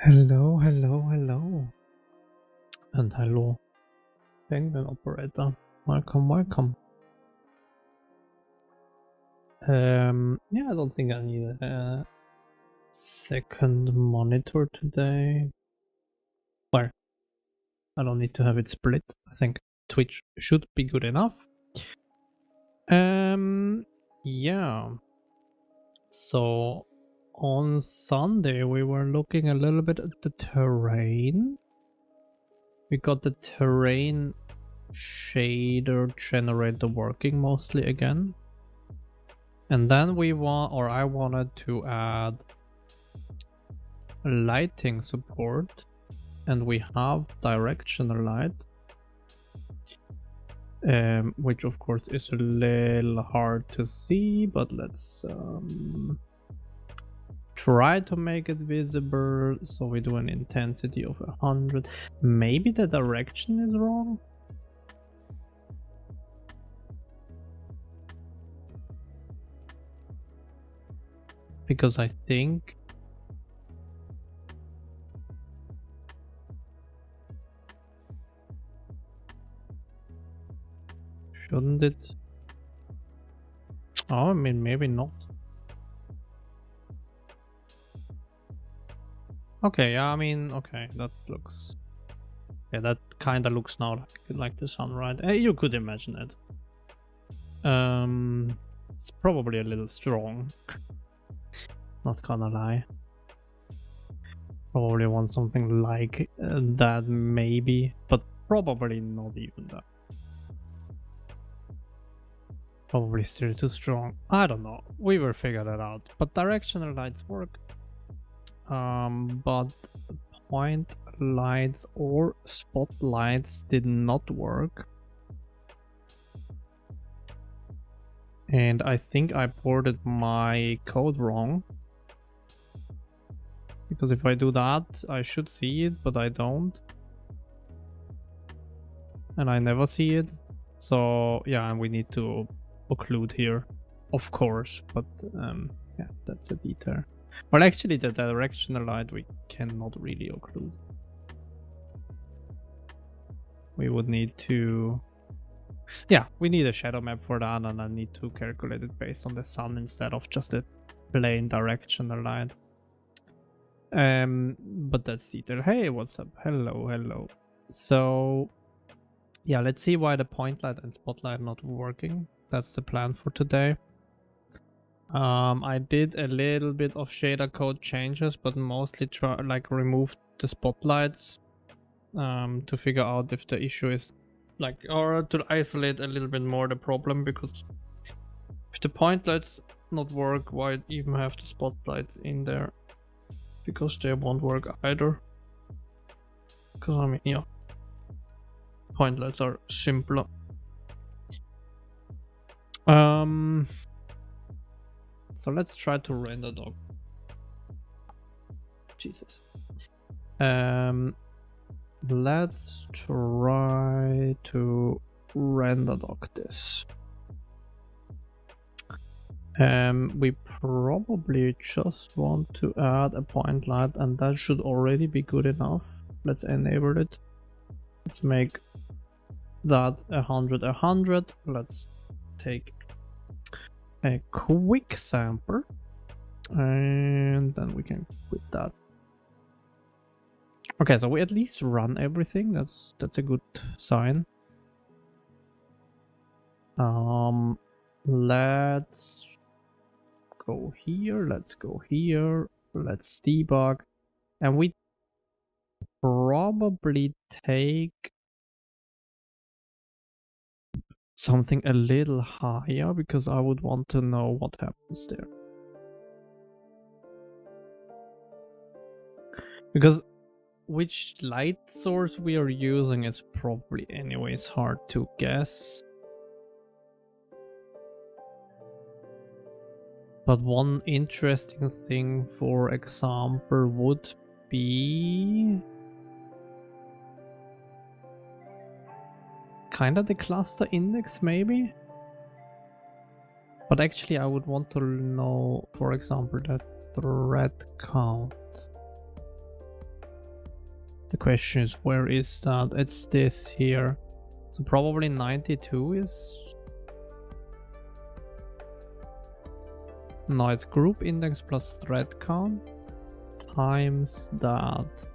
Hello, hello, hello. And hello, penguin operator. Welcome, welcome. Yeah, I don't think I need a second monitor today. Well, I don't need to have it split. I think Twitch should be good enough. Yeah. So on Sunday we were looking a little bit at the terrain. We got the terrain shader generator working mostly again. And then I wanted to add lighting support, and we have directional light, which of course is a little hard to see, but let's try to make it visible. So we do an intensity of 100. Maybe the direction is wrong. Because I think shouldn't it? Oh, I mean, maybe not. Okay, yeah, I mean, okay, that looks... Yeah, that kind of looks now like the sun, right? You could imagine it. It's probably a little strong. Not gonna lie. Probably want something like that, maybe, but probably not even that. Probably still too strong. I don't know. We will figure that out. But directional lights work. But point lights or spotlights did not work. And I think I ported my code wrong. Because if I do that, I should see it, but I don't. And I never see it. So yeah, and we need to occlude here, of course, but yeah, that's a detail. Well, actually the directional light we cannot really occlude. We would need to... Yeah, we need a shadow map for that, and I need to calculate it based on the sun instead of just a plain directional light. But that's detail. Hey, what's up? Hello, hello. So yeah, let's see why the point light and spotlight are not working. That's the plan for today. I did a little bit of shader code changes, but mostly removed the spotlights to figure out if the issue is or to isolate a little bit more the problem, because if the point lights not work, why even have the spotlights in there? Because they won't work either. Because I mean, yeah, point lights are simpler. So let's try to render dock. Jesus. Let's try to render dock this. We probably just want to add a point light, and that should already be good enough. Let's enable it. Let's make that 100, 100. Let's take a quick sample, and then we can quit that. Okay, so we at least run everything. That's a good sign. Let's go here. Let's go here. Let's debug, and we probably take something a little higher, because I would want to know what happens there. Because which light source we are using is probably anyways hard to guess. But one interesting thing, for example, would be kind of the cluster index, maybe. But actually I would want to know, for example, the thread count. question is, where is that? It's this here. So probably 92 is... No, it's group index plus thread count times that.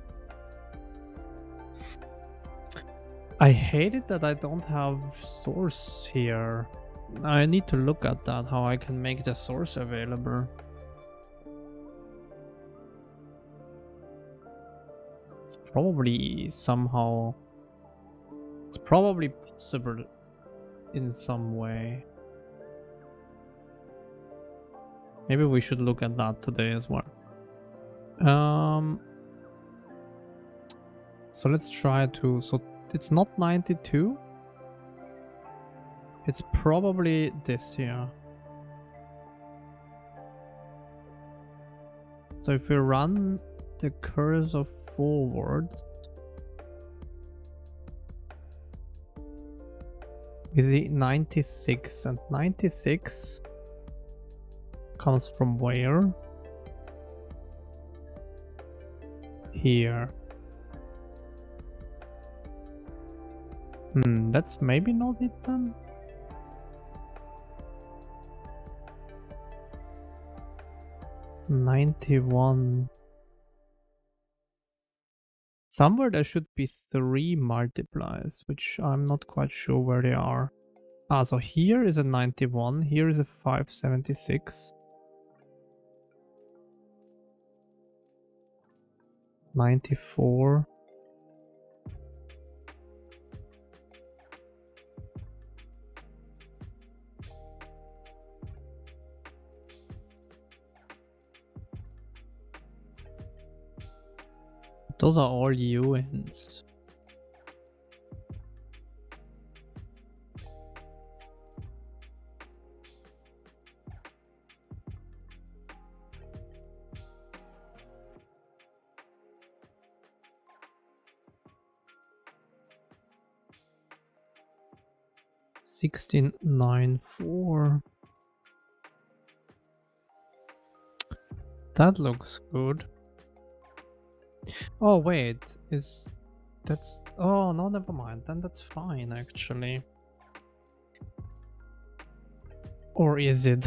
I hate it that I don't have source here. I need to look at that, how I can make the source available. It's probably somehow... It's probably possible in some way. Maybe we should look at that today as well. So let's try to... So it's not 92. It's probably this here. So if we run the cursor forward with the 96, and 96 comes from where? Here. That's maybe not it then. $91. Somewhere there should be 3 multipliers, which I'm not quite sure where they are. Ah, so here is a 91, here is a 576. 94. Those are all UNs. $16.94. That looks good. Oh wait, that's... Oh no, never mind, then that's fine actually. Or is it?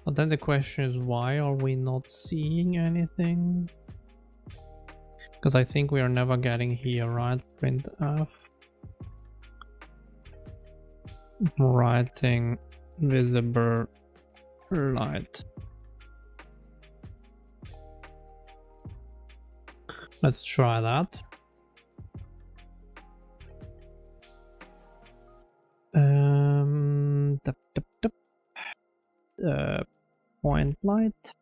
But then the question is, why are we not seeing anything? Because I think we are never getting here, right? Printf. Writing visible light. Let's try that. Point light.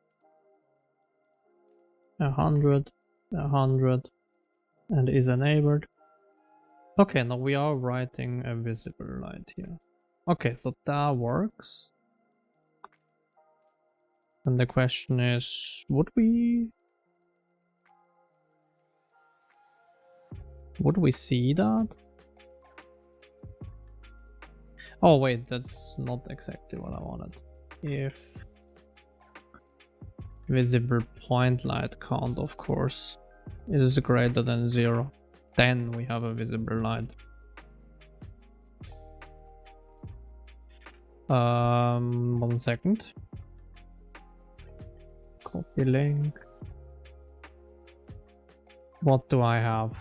100, 100, and is enabled. Okay, now we are writing a visible light here. Okay, so that works. And the question is, would we see that? Oh wait, that's not exactly what I wanted. If visible point light count, of course, is greater than 0, then we have a visible light. 1 second. Copy link. What do I have?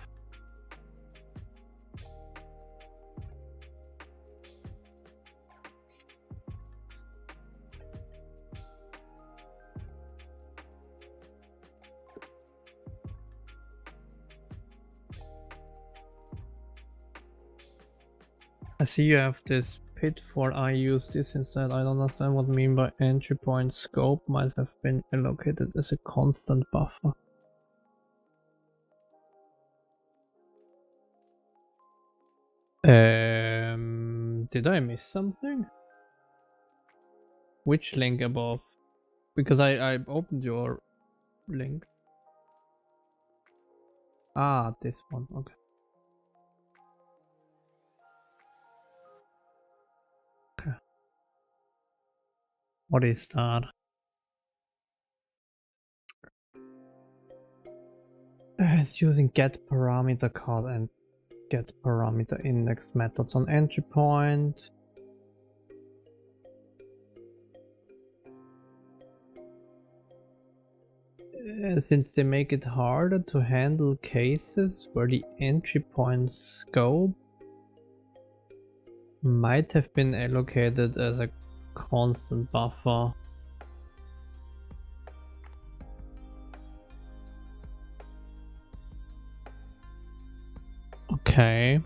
I see you have this pitfall. I use this instead. I don't understand what you mean by entry point scope might have been allocated as a constant buffer. Did I miss something? Which link above? Because I opened your link. Ah, this one, okay. What is that? It's using get parameter card and get parameter index methods on entry point. Since they make it harder to handle cases where the entry point scope might have been allocated as a constant buffer. Okay.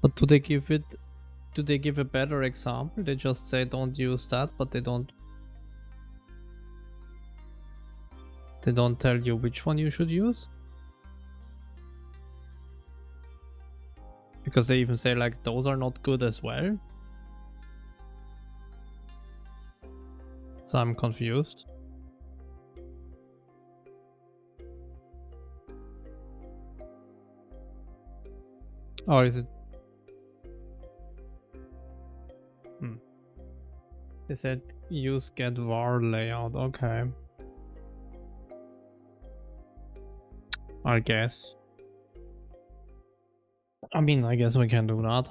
But do they give a better example? They just say don't use that, but they don't tell you which one you should use? Because they even say like those are not good as well. So I'm confused. Oh, is it? They said use get var layout. Okay. I guess. I mean, I guess we can do that.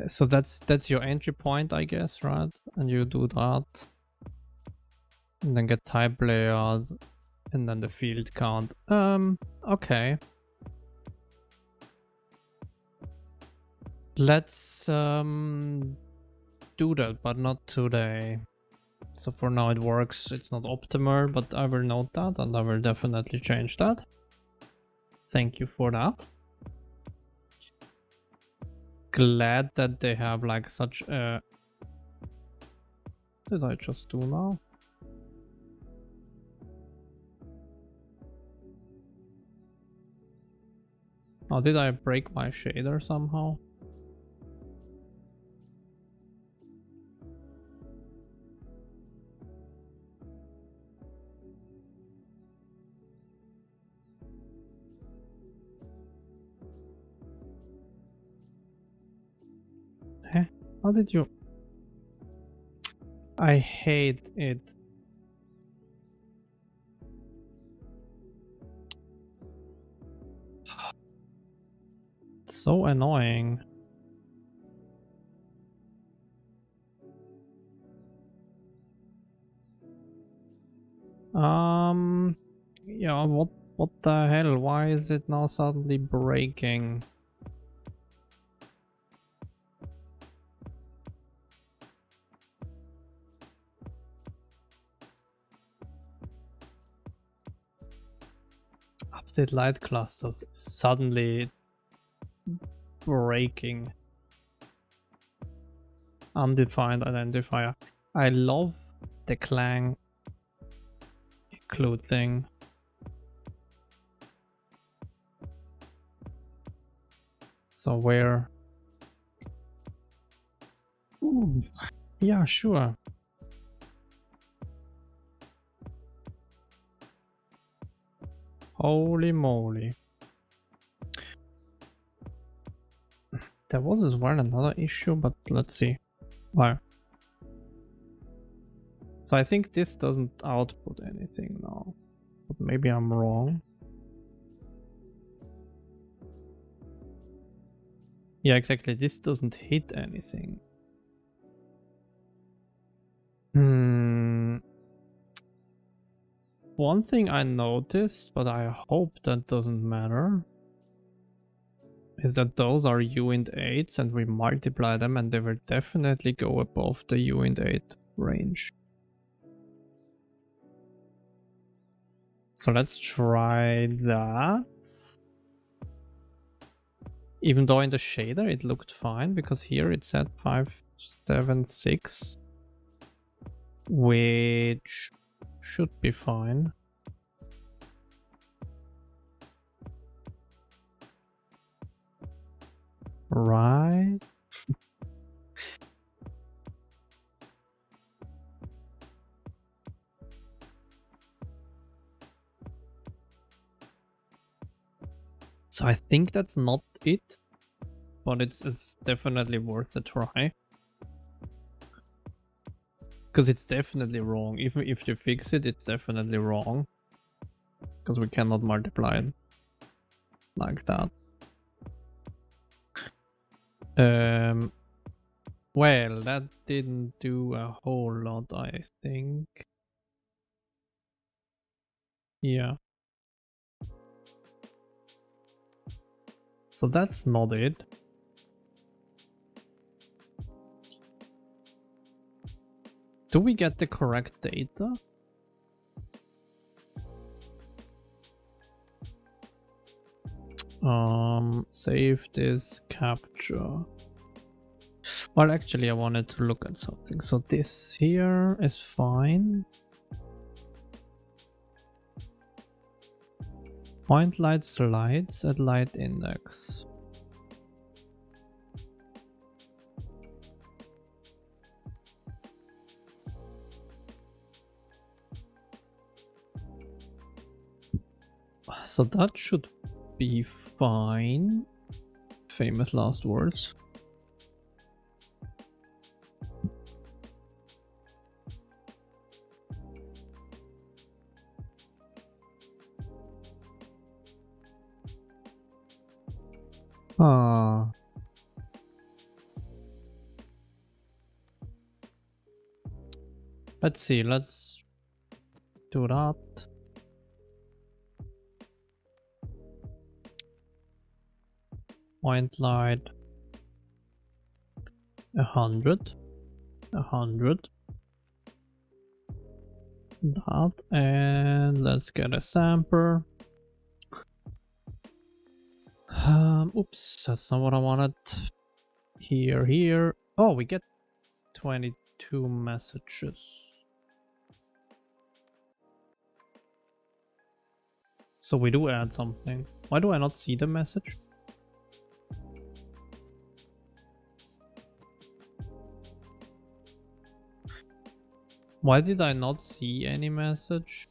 So that's your entry point, I guess, right? And you do that. And then get type layout. And then the field count. Okay. Let's do that, but not today. So for now it works. It's not optimal, but I will note that and I will definitely change that. Thank you for that. Glad that they have like such a... What did I just do now? Oh, did I break my shader somehow? Huh? How did you... I hate it. So annoying. Yeah, what the hell? Why is it now suddenly breaking? Update light clusters suddenly breaking. Undefined identifier. I love the Clang include thing. So where? Ooh, yeah, sure. Holy moly. There was as well another issue, but let's see. Why? So I think this doesn't output anything now. But maybe I'm wrong. Yeah, exactly. This doesn't hit anything. One thing I noticed, but I hope that doesn't matter, is that those are uint8s and we multiply them and they will definitely go above the uint8 range. So let's try that. Even though in the shader it looked fine, because here it's at 576, which should be fine. Right? So I think that's not it, but it's definitely worth a try. Because it's definitely wrong. Even if you fix it, it's definitely wrong. Because we cannot multiply it like that. Well, that didn't do a whole lot, I think. Yeah. So that's not it. Do we get the correct data? Save this capture. Well, actually, I wanted to look at something. So this here is fine. Point light slides at light index. So that should be fine. Famous last words. Let's see, let's do that. Point light 100, 100. That, and let's get a sampler. Oops, that's not what I wanted. Here. Oh, we get 22 messages. So we do add something. Why do I not see the message? Why did I not see any message?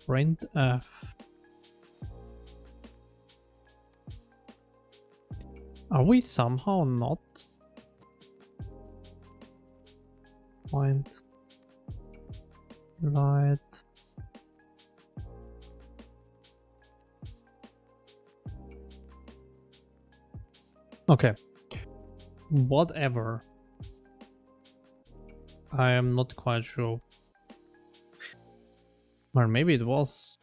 Printf. Are we somehow not? Point light. Okay. Whatever. I am not quite sure. Or maybe it was.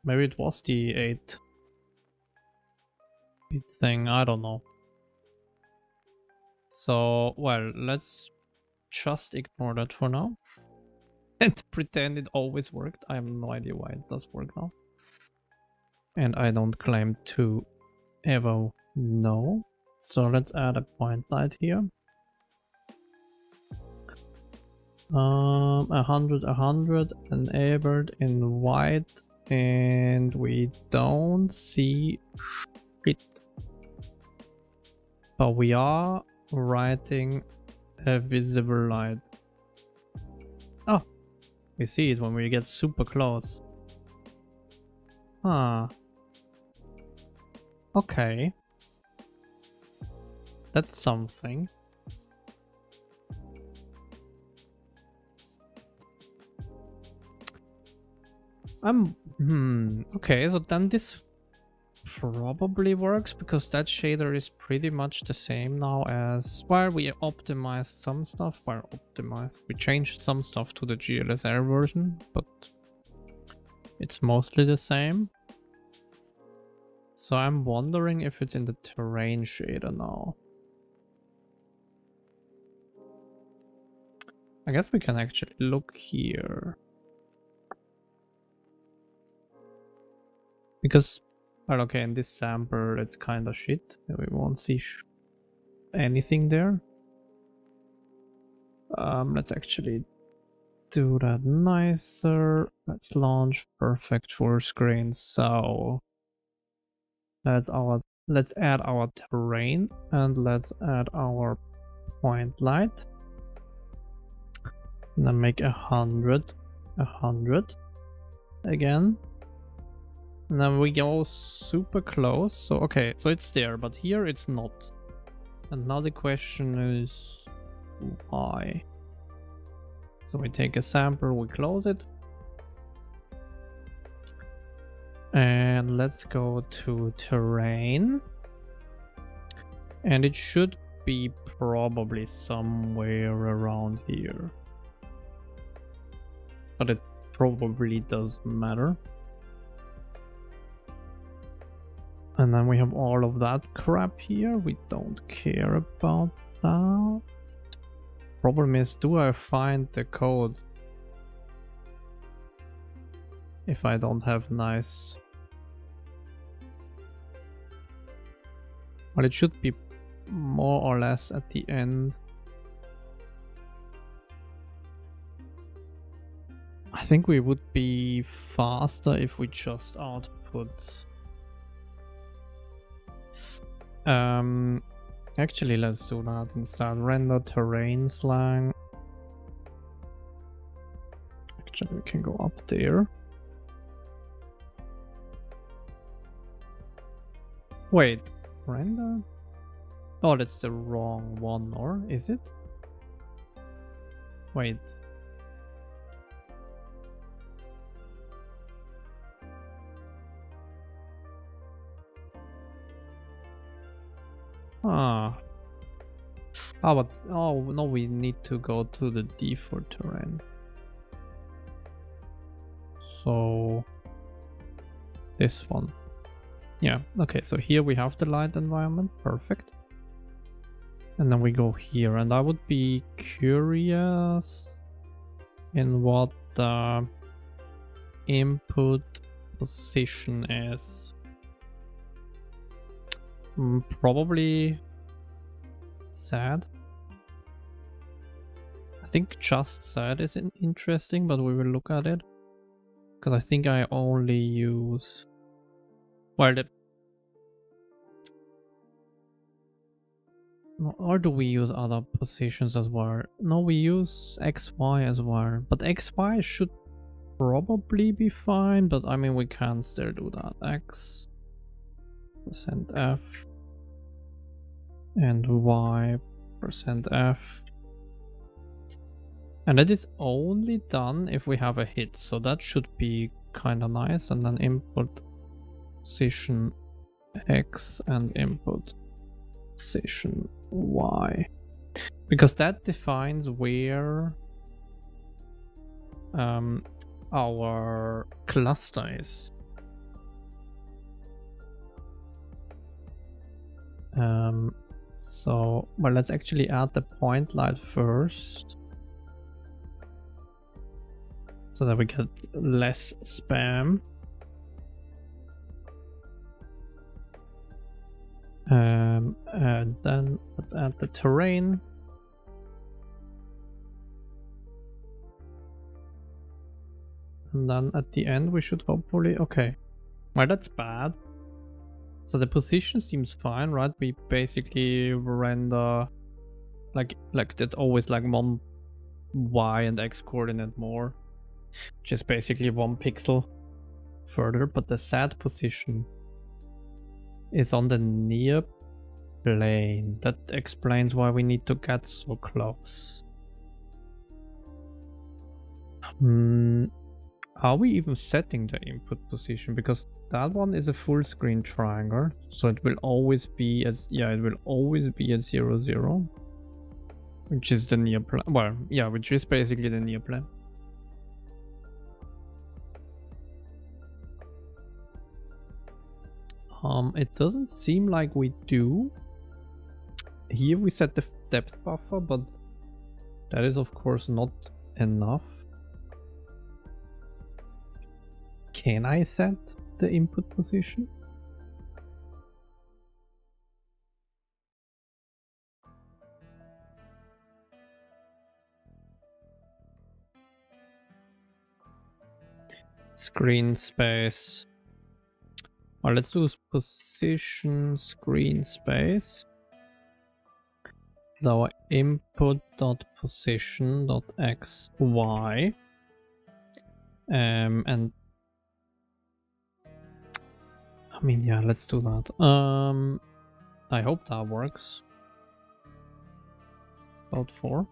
Maybe it was the 8-bit thing. I don't know. So, well, let's just ignore that for now. And pretend it always worked. I have no idea why it does work now. And I don't claim to ever know. So let's add a point light here. 100 enabled in white, and we don't see shit. But we are writing a visible light. Oh, we see it when we get super close. Ah. Okay. That's something. I'm Okay, so then this probably works because that shader is pretty much the same now as where we optimized some stuff. We changed some stuff to the GLSR version, but it's mostly the same. So I'm wondering if it's in the terrain shader now. I guess we can actually look here. Because, well, okay, in this sample it's kind of shit. We won't see anything there. Let's actually do that nicer. Let's launch perfect full screen. So let's add our terrain and let's add our point light. And then make 100 again. And then we go super close. So okay, so it's there, but here it's not. And now the question is why? So we take a sample, we close it. And let's go to terrain. And it should be probably somewhere around here. But it probably doesn't matter. And then we have all of that crap here. We don't care about that. Problem is, do I find the code if I don't have nice... Well, it should be more or less at the end. I think we would be faster if we just output... Actually, let's do that instead. Render terrain slang. Actually, we can go up there. Wait, render? Oh, that's the wrong one, or is it? Wait. But oh no, we need to go to the default terrain. So this one. Yeah, okay, so here we have the light environment, perfect. And then we go here, and I would be curious in what the input position is. Probably sad. I think just sad is interesting, but we will look at it. Because I think I only use... Well, or do we use other positions as well? No, we use XY as well. But XY should probably be fine, but I mean we can still do that. X %F and Y %F. And that is only done if we have a hit, so that should be kind of nice. And then input position X and input position Y, because that defines where our cluster is. So, well, let's actually add the point light first, so that we get less spam. And then let's add the terrain. And then at the end we should hopefully... Okay. Well, that's bad. So the position seems fine, right? We basically render like that, always like one Y and X coordinate more, which is basically 1 pixel further, but the sad position is on the near plane. That explains why we need to get so close. are we even setting the input position? Because that one is a full screen triangle, so it will always be at, yeah, it will always be at 0, 0, which is the near plane. Well, yeah, which is basically the near plane. It doesn't seem like we do. Here we set the depth buffer, but that is of course not enough. Can I set the input position? Screen space. Well, let's do position screen space. Is our input.position.xy. And I mean, yeah, let's do that. I hope that works. About 4.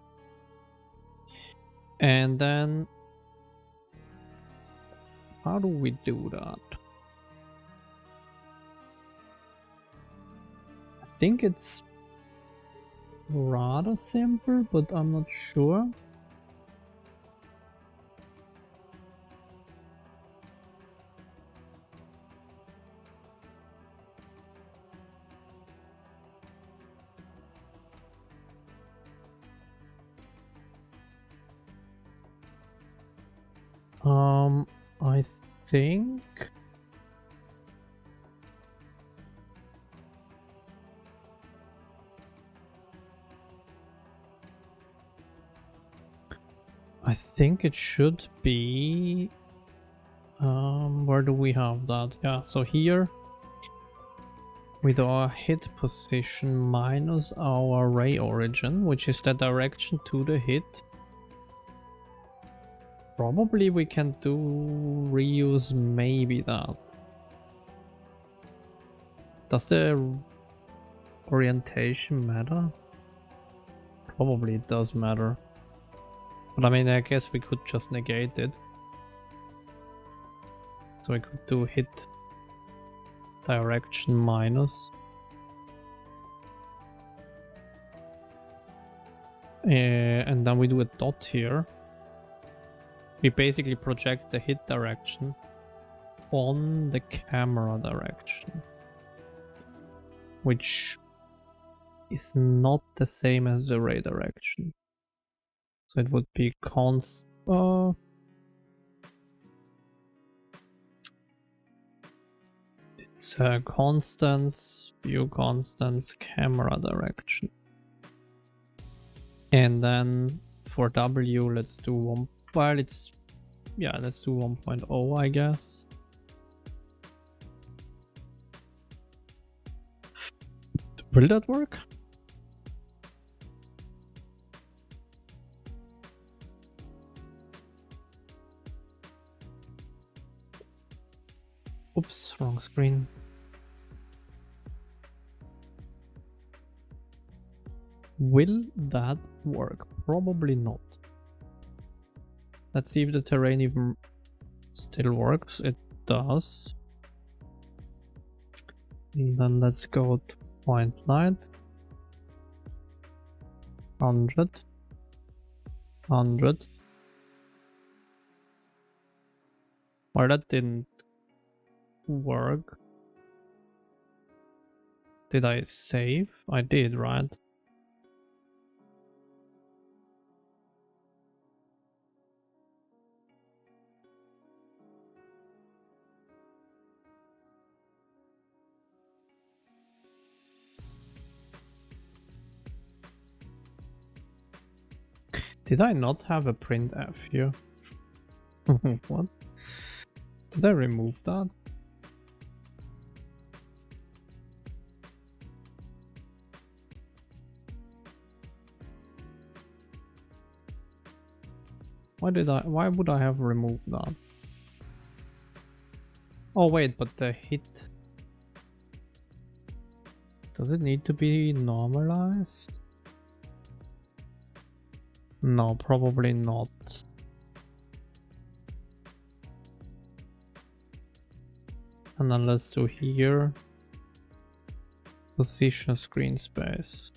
And then how do we do that? I think it's rather simple, but I'm not sure. I think it should be where do we have that? Yeah, so here with our hit position minus our ray origin, which is the direction to the hit. Probably we can do reuse maybe that. Does the orientation matter? Probably it does matter. But I mean, I guess we could just negate it. So we could do hit direction minus. And then we do a dot here. We basically project the hit direction on the camera direction, which is not the same as the ray direction. So it would be it's a constants, view constants, camera direction. And then for W, let's do one. Well, it's, yeah, let's do 1.0, I guess. Will that work? Oops, wrong screen. Will that work? Probably not. Let's see if the terrain even still works. It does. And then let's go to point light. 100. 100. Well, that didn't work. Did I save? I did, right? Did I not have a printf here? What? Did I remove that? Why would I have removed that? Oh wait, but the hit, does it need to be normalized? No, probably not. And then let's do here. Position screen space.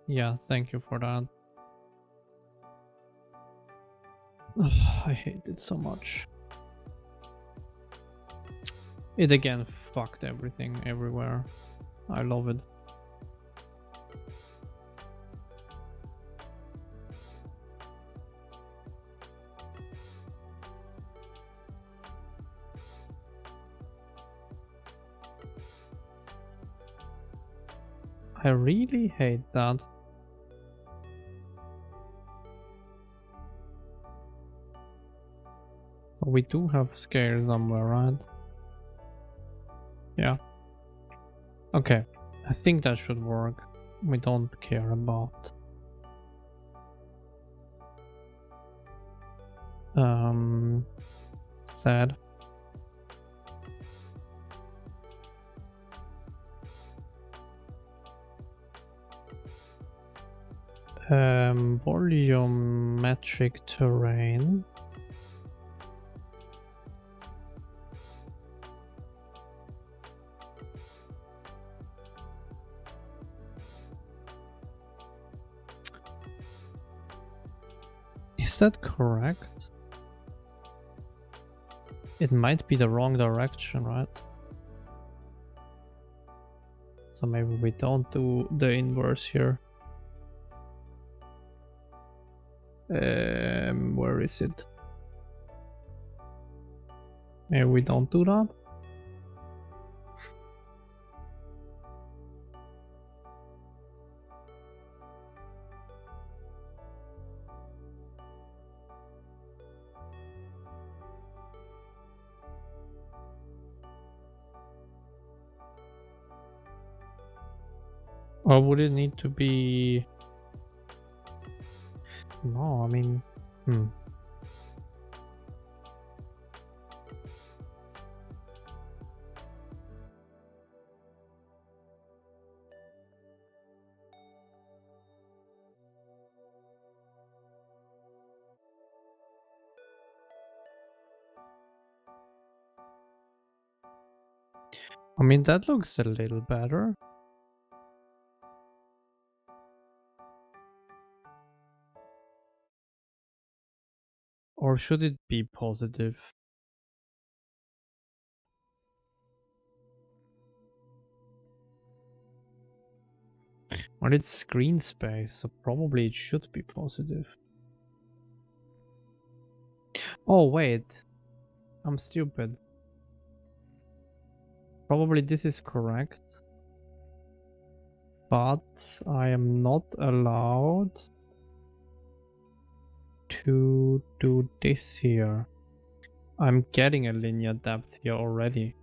Yeah, thank you for that. I hate it so much. It again fucked everything everywhere. I love it. I really hate that. We do have scale somewhere, right? Yeah. Okay. I think that should work. We don't care about sad. Volumetric terrain. Is that correct? It might be the wrong direction, right? So maybe we don't do the inverse here. Where is it? Maybe we don't do that. Or would it need to be... No, I mean... I mean, that looks a little better. Or should it be positive? Well, it's screen space, so probably it should be positive. Oh, wait. I'm stupid. Probably this is correct. But I am not allowed to do this here. I'm getting a linear depth here already.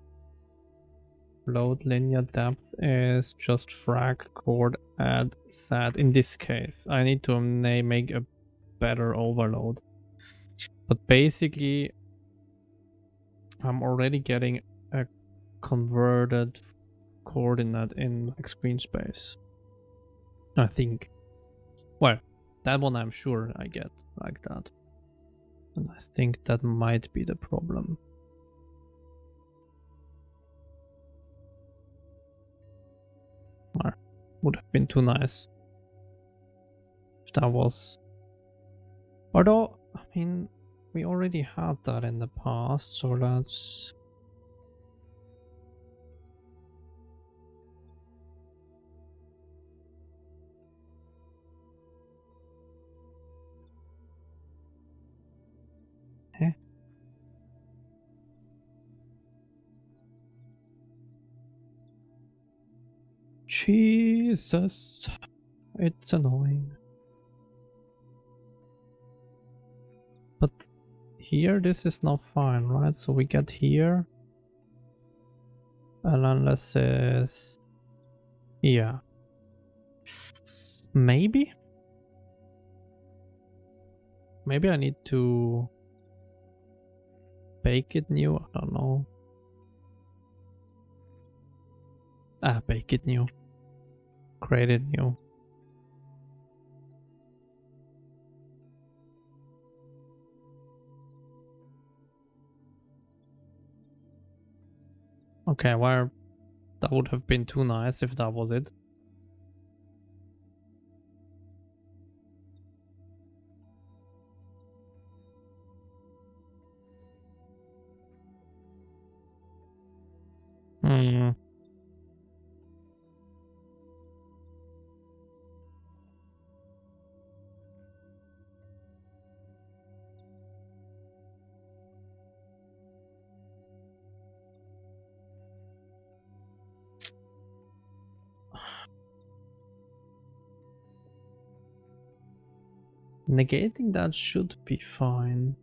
Load linear depth is just frag chord add set. In this case, I need to make a better overload. But basically, I'm already getting a converted coordinate in like screen space. I think. Well, that one I'm sure I get like that. And I think that might be the problem. Would have been too nice if that was. Although, I mean, we already had that in the past, so let's. Jesus, it's annoying. But here, this is not fine, right? So we get here. And then let's say, yeah. Maybe I need to bake it new? I don't know. Bake it new. Create it new. Okay, well, that would have been too nice if that was it. Hmm. Negating that should be fine.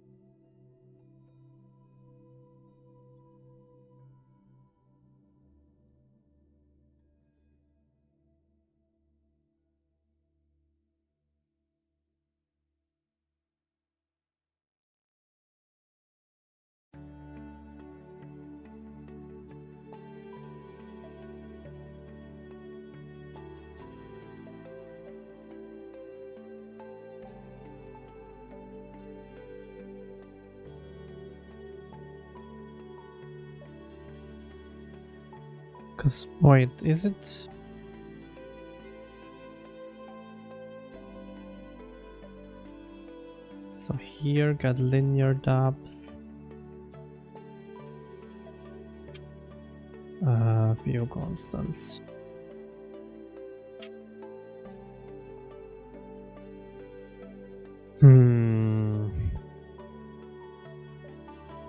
Cause wait, is it? So here got linear depth. View constants.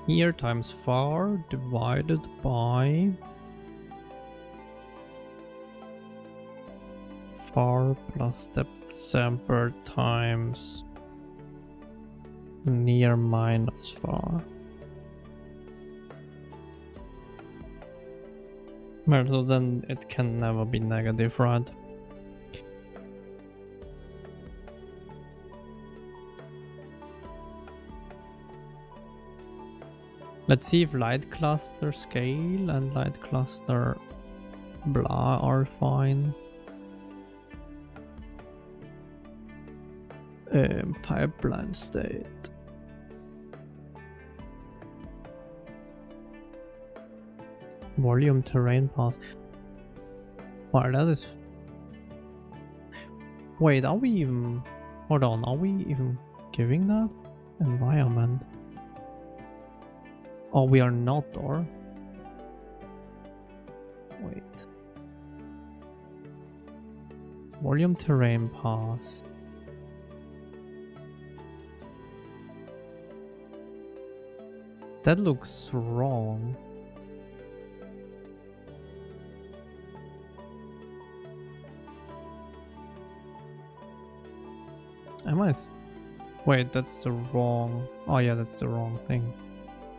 Here times far divided by far plus depth sample times near minus far. Well, so then it can never be negative, right? Let's see if light cluster scale and light cluster blah are fine. Pipeline state. Volume terrain path. Wow, that is... Wait, are we even... Hold on, are we even giving that? Environment. Oh, we are not, or? Wait. Volume terrain path. That looks wrong. Am I? Wait, that's the wrong... Oh yeah, that's the wrong thing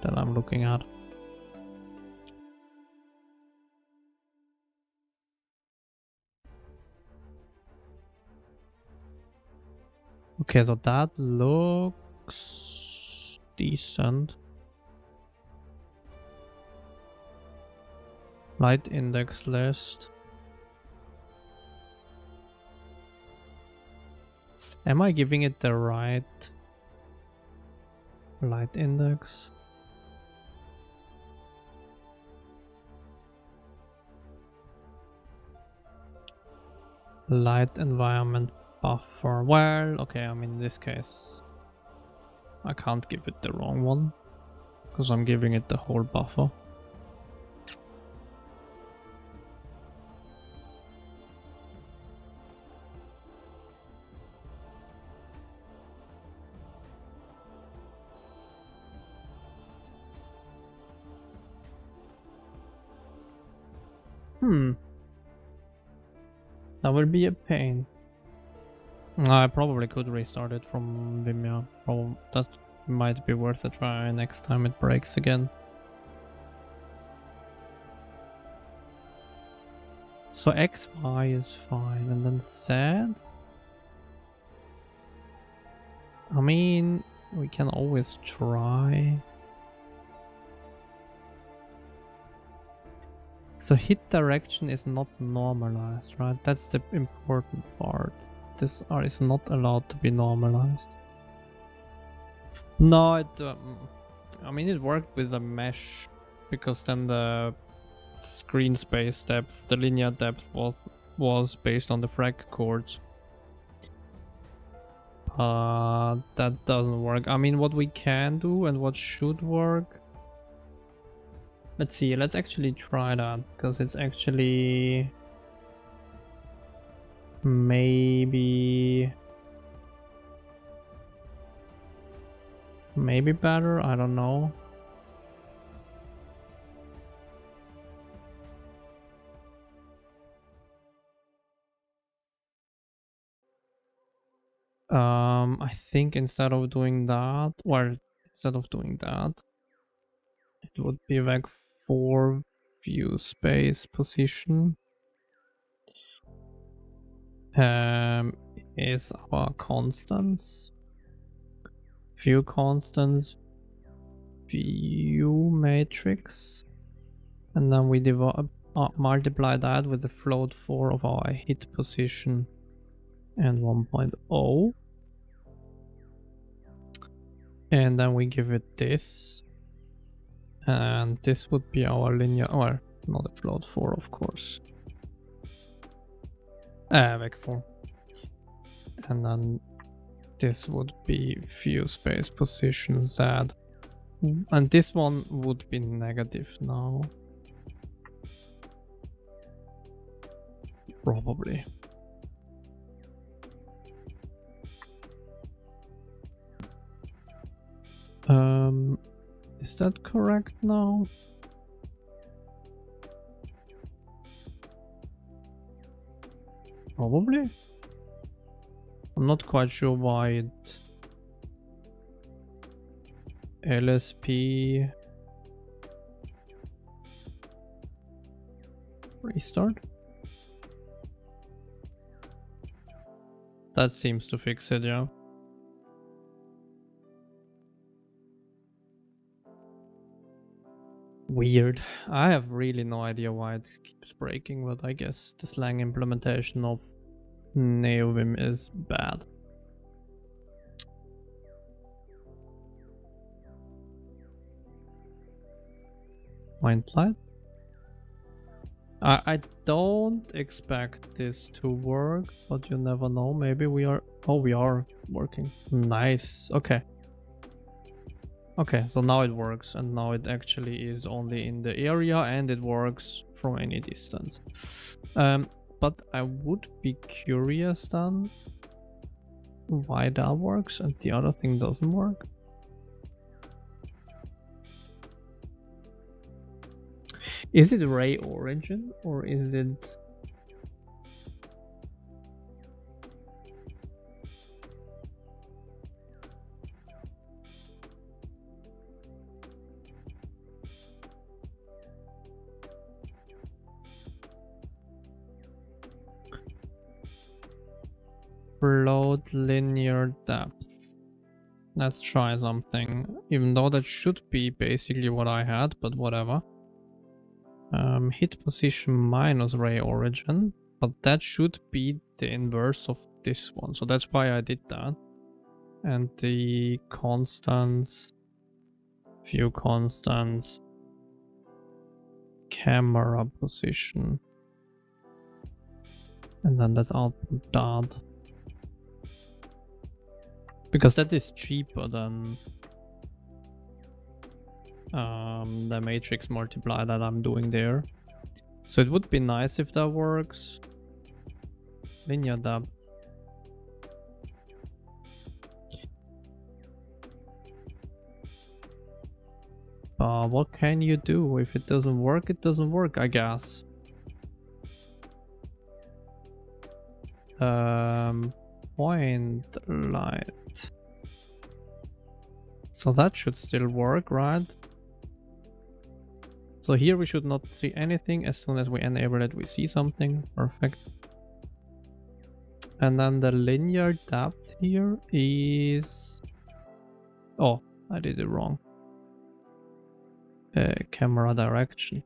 that I'm looking at. Okay, so that looks decent. Light index list. Am I giving it the right light index? Light environment buffer. Well, okay, I mean in this case I can't give it the wrong one because I'm giving it the whole buffer. That will be a pain. I probably could restart it from Vimeo. That might be worth a try next time it breaks again. So XY is fine, and then Z? I mean, we can always try. So hit direction is not normalized, right? That's the important part. This R is not allowed to be normalized. No, I mean it worked with the mesh, because then the screen space depth, the linear depth was based on the frag chords. That doesn't work. I mean, what we can do and what should work. Let's see, let's actually try that, because it's actually maybe better, I don't know. I think instead of doing that, it would be like 4 view space position. Is our constants. View constants, view matrix, and then we multiply that with the float 4 of our hit position and 1.0, and then we give it this, and this would be our linear, or not a float 4 of course, vec4, and then this would be view space position Z, and this one would be negative now, probably. Is that correct now? Probably. I'm not quite sure why it LSP restart. That seems to fix it, yeah. Weird. I have really no idea why it keeps breaking, but I guess the slang implementation of NeoVim is bad. Point light? I don't expect this to work, but you never know. Maybe we are... Oh, we are working. Nice. Okay. Okay, so now it works, and now it actually is only in the area, and it works from any distance. But I would be curious then why that works and the other thing doesn't work. Is it ray origin or is it... float linear depth. Let's try something, even though that should be basically what I had, but whatever. Hit position minus ray origin, but that should be the inverse of this one, so that's why I did that. And the constants, view constants, camera position, and then let's output that, because that is cheaper than the matrix multiply that I'm doing there. So it would be nice if that works. Linear depth. What can you do? If it doesn't work, it doesn't work, I guess. Point light. So that should still work, right? So here we should not see anything. As soon as we enable it, we see something. Perfect. And then the linear depth here is... Oh, I did it wrong. Camera direction.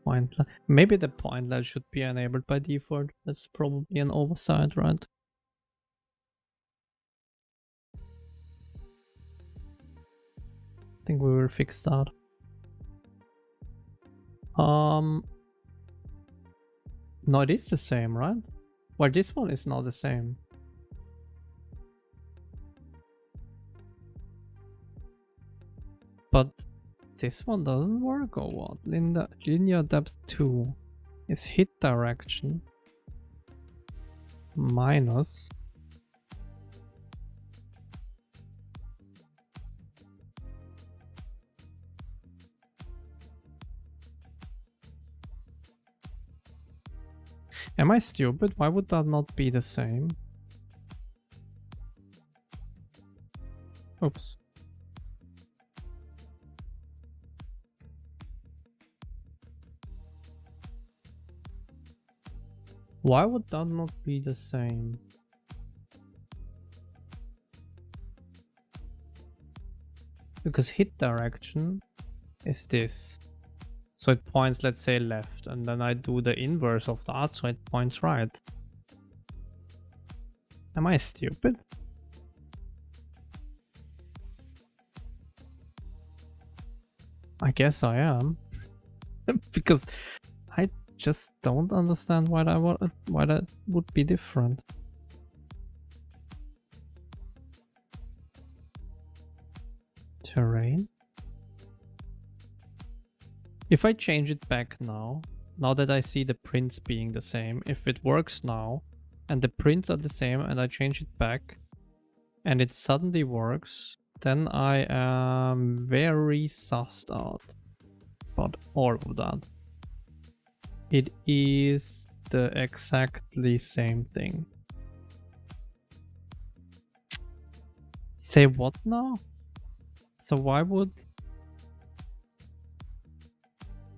point. Maybe the point light should be enabled by default. That's probably an oversight, right? I think we will fix that. No, it is the same, right? Well, this one is not the same. But this one doesn't work or what? Linear depth 2 is hit direction minus Am I stupid? Why would that not be the same? Oops. Why would that not be the same? Because hit direction is this. So it points, let's say, left, and then I do the inverse of that, so it points right. Am I stupid? I guess I am. Because I just don't understand why that would be different. Terrain? If I change it back now that I see the prints being the same, if it works now, and the prints are the same, and I change it back, and it suddenly works, then I am very sussed out about all of that. It is the exactly same thing. Say what now? So why would...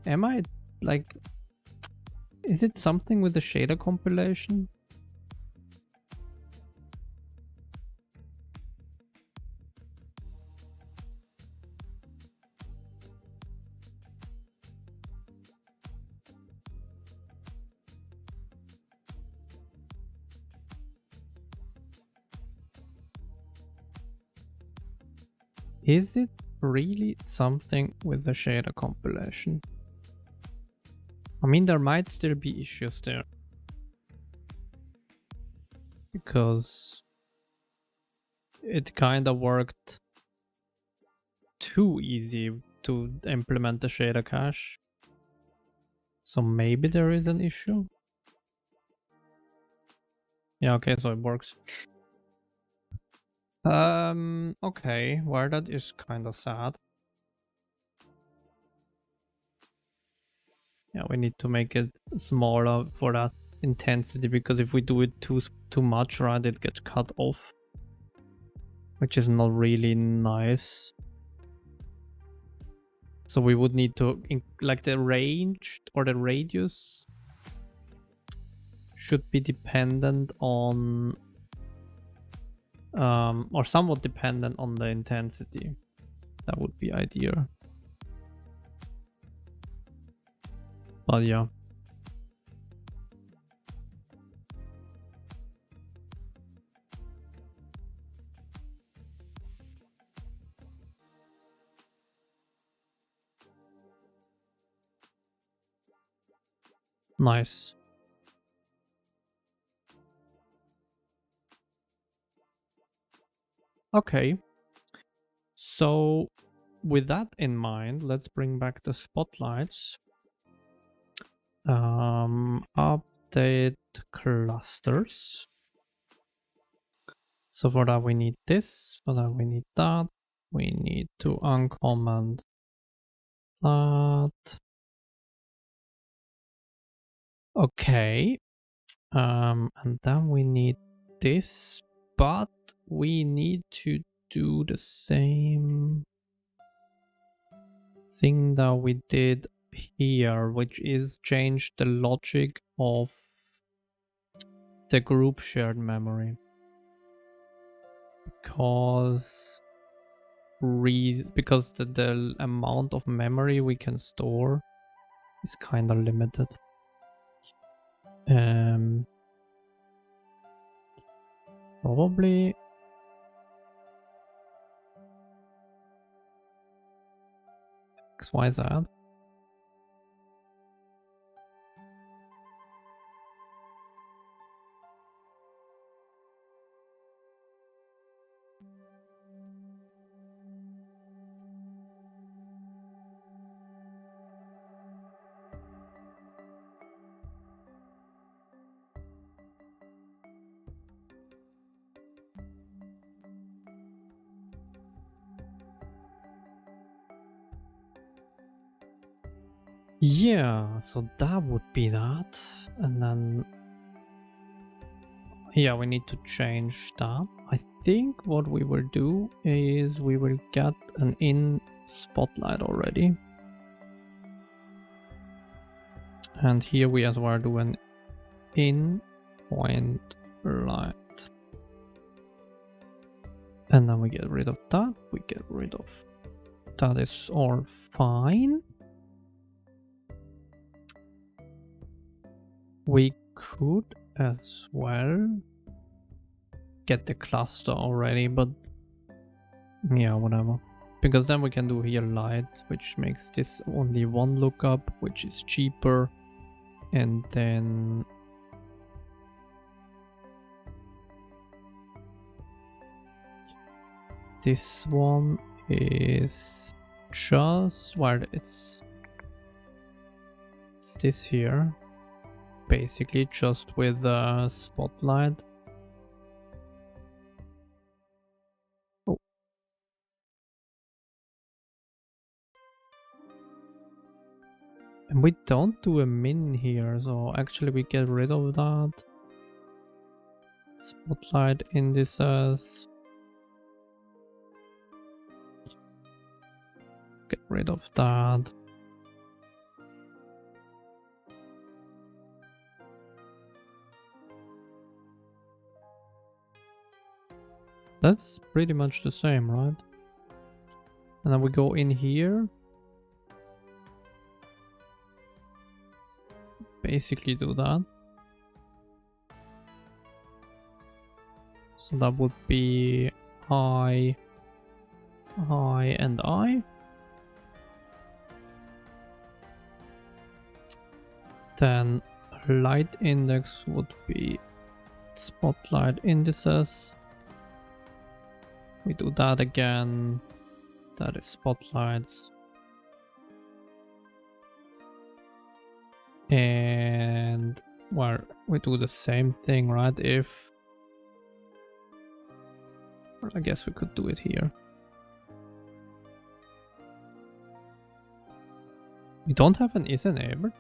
Am I, like... Is it something with the shader compilation? Is it really something with the shader compilation? I mean, there might still be issues there. Because it kinda worked too easy to implement the shader cache. So maybe there is an issue? Yeah, okay, so it works. Okay, well, that is kinda sad. Yeah, we need to make it smaller for that intensity, because if we do it too much, right, it gets cut off, which is not really nice. So we would need to, like, the range or the radius should be dependent on, or somewhat dependent on the intensity. That would be ideal. But yeah. Nice. Okay. So with that in mind, let's bring back the spotlights. Update clusters. So for that we need this, for that we need that. We need to uncomment that. Okay. And then we need this, but we need to do the same thing that we did here, which is change the logic of the group shared memory, because the amount of memory we can store is kind of limited. Probably XYZ. Yeah, so that would be that. And then, yeah, we need to change that. I think what we will do is we will get an in spotlight already. And here we as well do an in point light. And then we get rid of that. We get rid of that. Is all fine. We could as well get the cluster already, but yeah, whatever. Because then we can do here light, which makes this only one lookup, which is cheaper. And then this one is just, well, it's this here. Basically just with the spotlight. Oh. And we don't do a min here, so actually we get rid of that. Spotlight indices. Get rid of that. That's pretty much the same, right? And then we go in here. Basically do that. So that would be I, and I. Then light index would be spotlight indices. We do that again. That is spotlights. And well, we do the same thing, right? If, well, I guess we could do it here. We don't have an is enabled.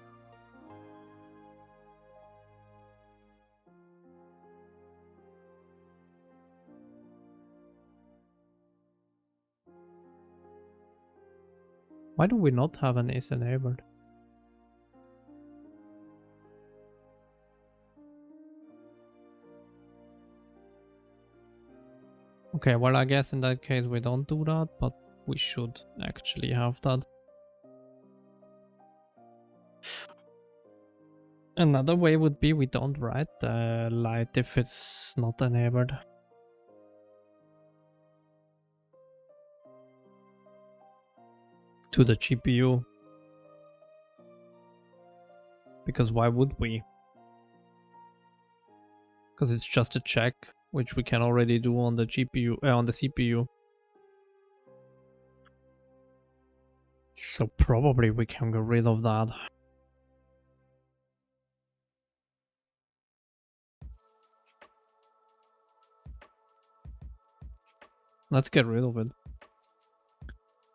Why do we not have an is enabled? Okay, well, I guess in that case we don't do that, but we should actually have that. Another way would be we don't write the light if it's not enabled. To the GPU. Because why would we? Because it's just a check, which we can already do on the GPU, on the CPU. So probably we can get rid of that. Let's get rid of it.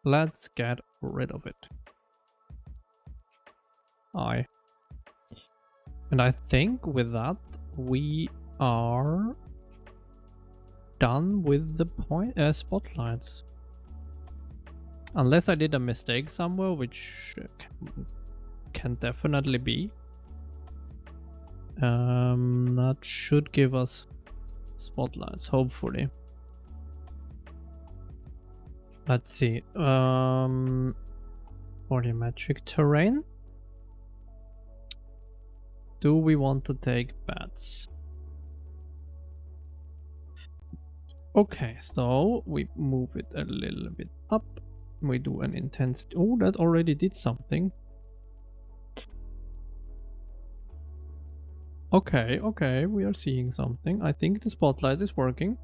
Let's get rid of it. And I think with that we are done with the spotlights. Unless I did a mistake somewhere, which can definitely be. That should give us spotlights, hopefully. Let's see. Volumetric terrain. Do we want to take bets? Okay, so we move it a little bit up. We do an intensity. Oh, that already did something. Okay, okay, we are seeing something. I think the spotlight is working.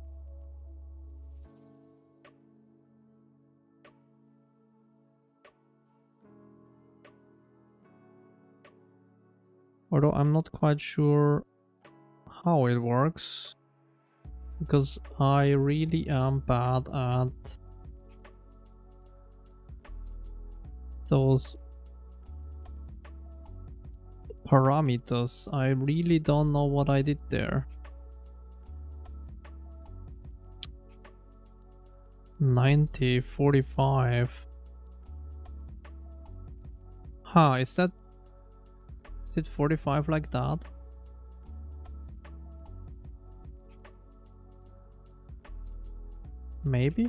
Although I'm not quite sure how it works, because I really am bad at those parameters. I really don't know what I did there. 90, 45. Huh, is it 45 like that? Maybe?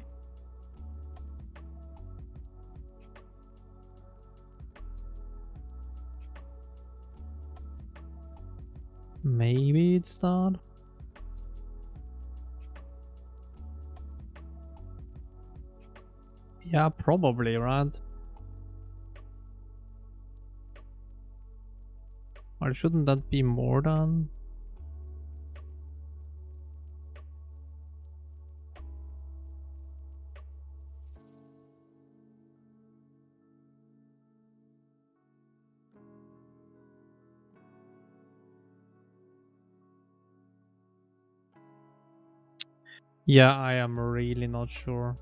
Maybe it's that? Yeah, probably, right? Or shouldn't that be more than? Yeah, I am really not sure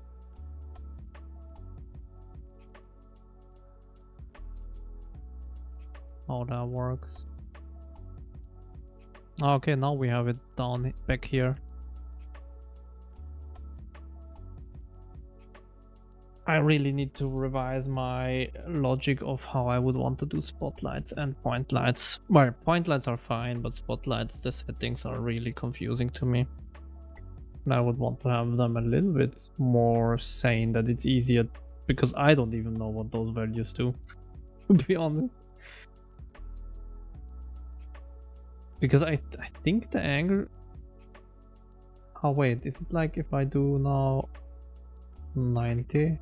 how that works. Okay, now we have it down back here. I really need to revise my logic of how I would want to do spotlights and point lights. Well, point lights are fine, but spotlights, the settings are really confusing to me. And I would want to have them a little bit more sane, that it's easier, because I don't even know what those values do, to be honest. Because I think the angle... Oh wait, is it like if I do now 90?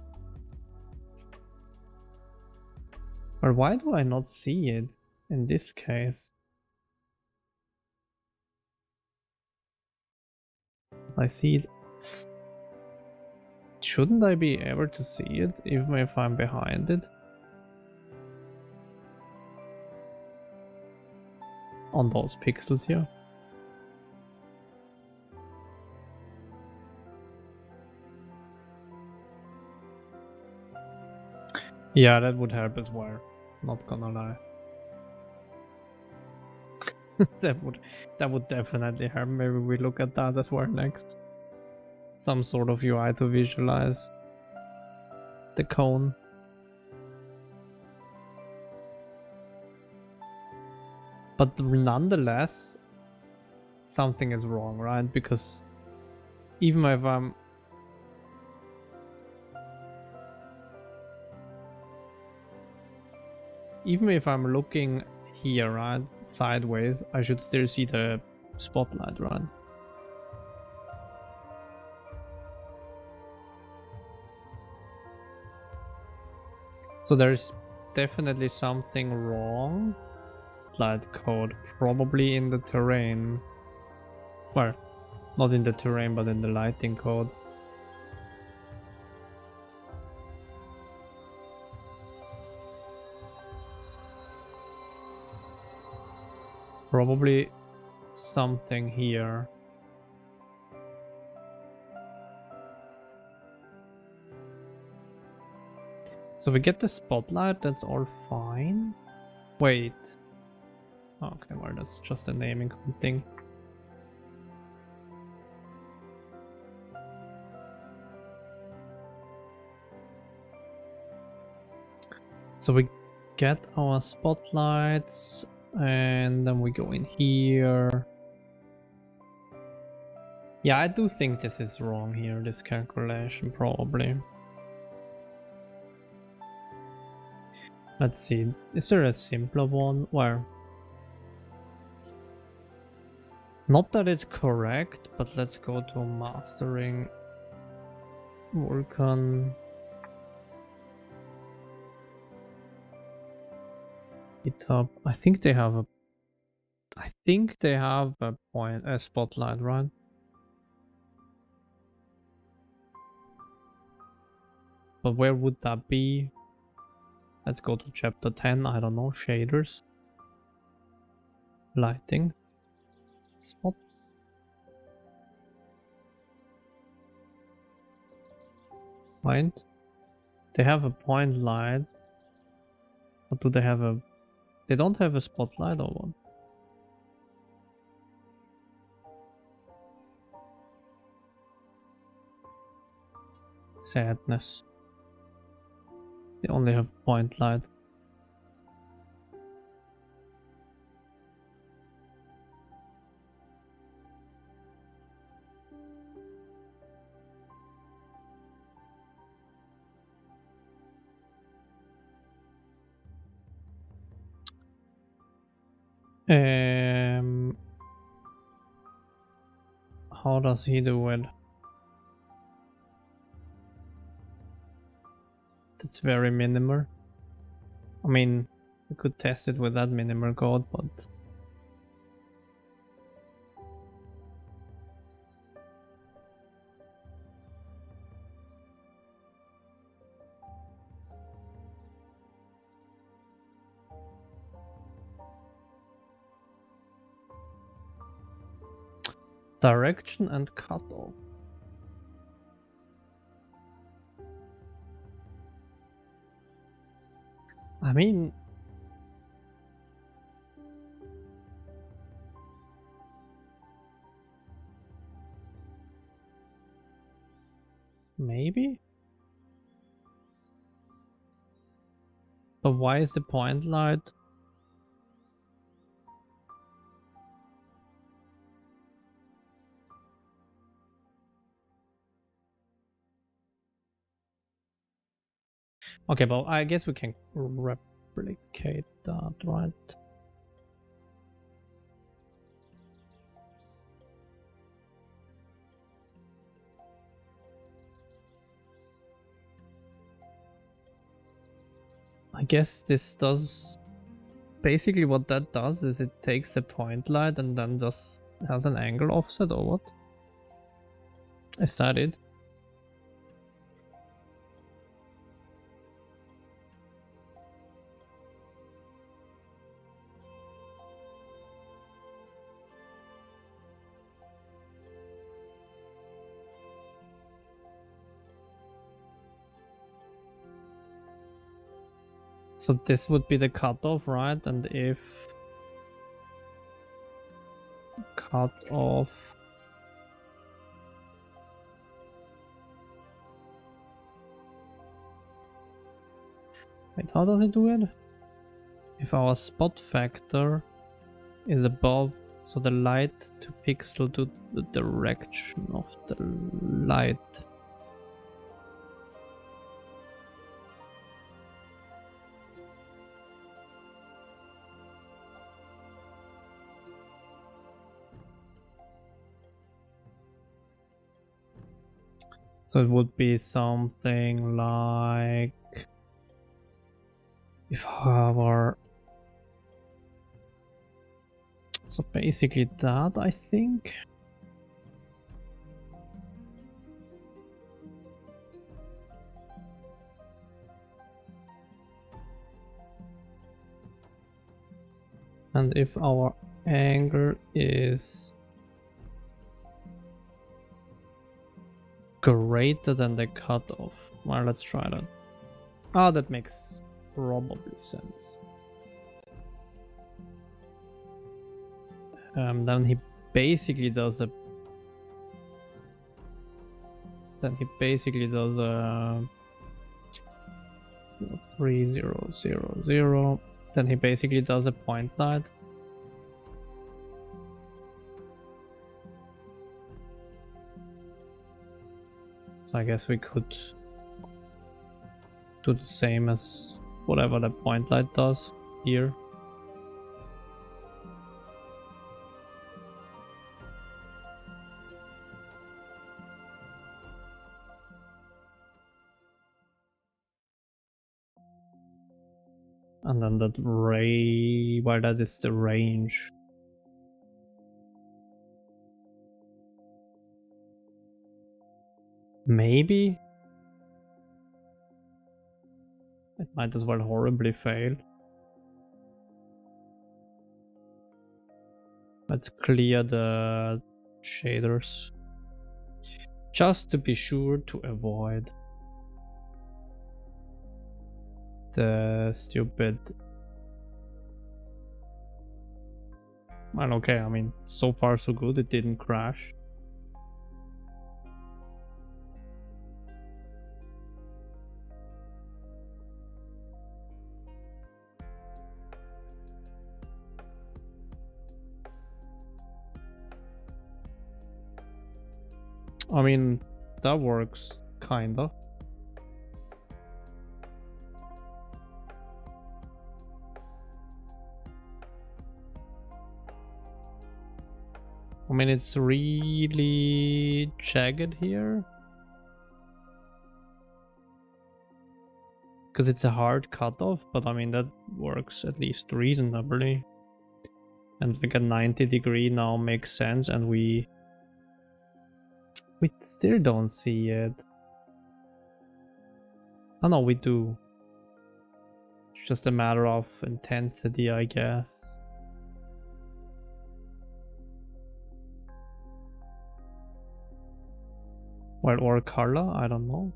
Or why do I not see it in this case? I see it. Shouldn't I be able to see it even if I'm behind it? On those pixels here. Yeah, that would help as well. Not gonna lie. that would definitely help. Maybe we look at that as well next. Some sort of UI to visualize the cone. But nonetheless, something is wrong, right? Because even if I'm... Even if I'm looking here, right, sideways, I should still see the spotlight, right? So there's definitely something wrong. Light code, probably in the terrain. Well, not in the terrain, but in the lighting code. Probably something here. So we get the spotlight, that's all fine. Wait. Okay, well, that's just a naming thing. So we get our spotlights, and then we go in here. Yeah, I do think this is wrong here, this calculation, probably. Let's see, is there a simpler one? Well, Not that it's correct, but let's go to mastering Vulkan. GitHub. I think they have a spotlight, right? But where would that be? Let's go to chapter 10. I don't know. Shaders. Lighting. Spot. Point. They have a point light. Or do they have a... They don't have a spotlight or what? Sadness. They only have point light. How does he do it? That's very minimal. I mean, we could test it with that minimal code, but direction and cutoff. I mean, maybe? But why is the point light? Okay, but I guess we can replicate that, right? I guess this does... Basically what that does is it takes a point light and then just has an angle offset or what? Is that it? So this would be the cutoff, right? And if cutoff... Wait, how does it do it? If our spot factor is above, so the light to pixel to the direction of the light. So it would be something like if our... So basically that, I think. And if our angle is greater than the cutoff. Well, let's try that. Ah, that makes probably sense. Then he basically does a... Then he basically does a... 3000. Then he basically does a point light. So I guess we could do the same as whatever the point light does here. And then that ray, well, that is the range. Maybe? It might as well horribly fail. Let's clear the shaders. Just to be sure to avoid the stupid... Well, okay, I mean, so far so good, it didn't crash. I mean, that works, kinda. I mean, it's really jagged here. Because it's a hard cutoff, but I mean, that works at least reasonably. And like a 90 degree now makes sense, and we still don't see it. Oh no, we do. It's just a matter of intensity, I guess. Well, or color, I don't know.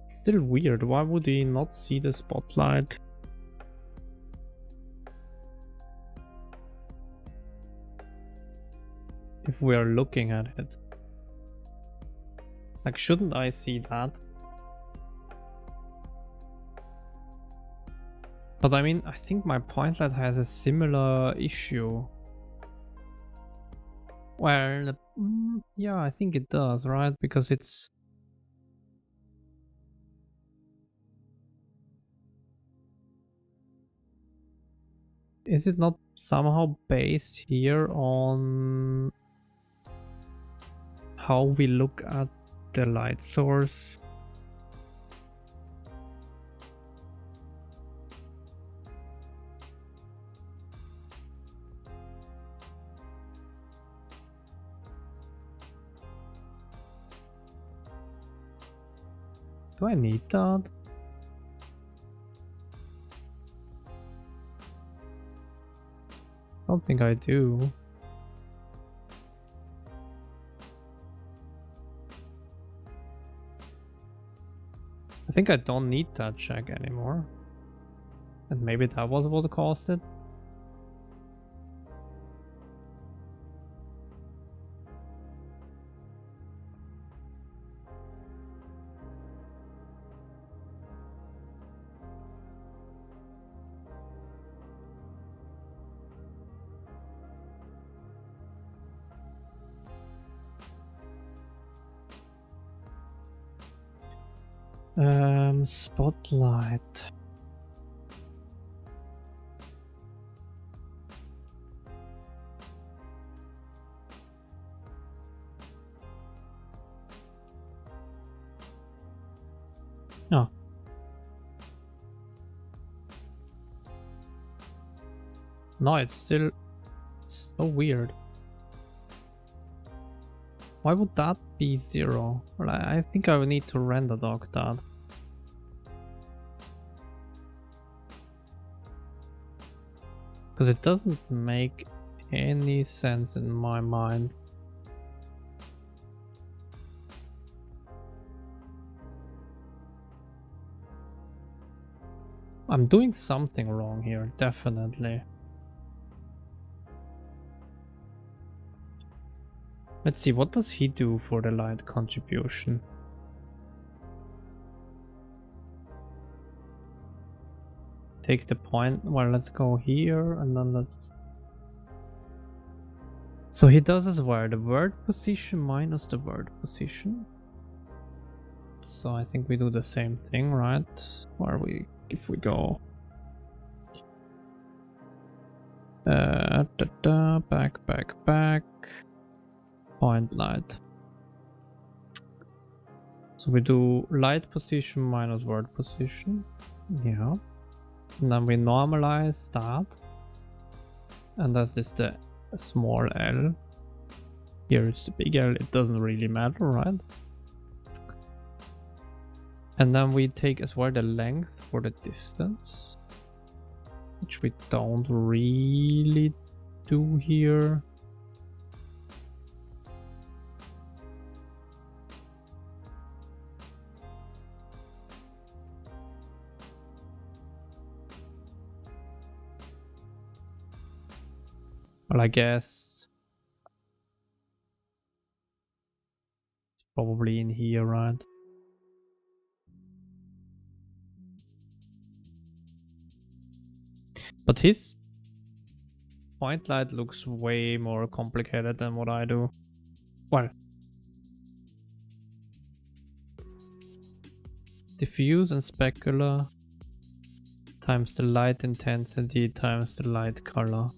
Still weird, why would he not see the spotlight? If we are looking at it. Like, shouldn't I see that? But I mean, I think my point light has a similar issue. Well, yeah, I think it does, right? Because it's... Is it not somehow based here on how we look at the light source? Do I need that? I don't think I do. I think I don't need that check anymore. And maybe that was what caused it. Spotlight. Oh. No, it's still so weird. Why would that be 0? Well, I think I would need to render dock that. Because it doesn't make any sense in my mind. I'm doing something wrong here, definitely. Let's see, what does he do for the light contribution? Take the point, well, let's go here and then let's... So he does as well, the word position minus the word position. So I think we do the same thing, right? Where we, if we go... Back. Point light. So we do light position minus world position. Yeah. And then we normalize that. And that is the small L. Here it's the big L. It doesn't really matter, right? And then we take as well the length for the distance, which we don't really do here. Well, I guess it's probably in here, right? But his point light looks way more complicated than what I do. Well, diffuse and specular times the light intensity times the light color.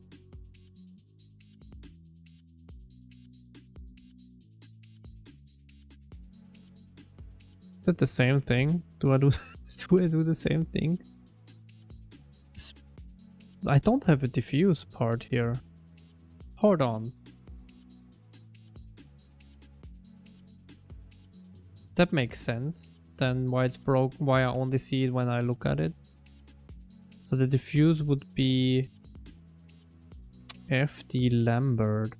Is that the same thing? Do I do the same thing? I don't have a diffuse part here. Hold on. That makes sense. Then why it's broke, why I only see it when I look at it. So the diffuse would be FD Lambert.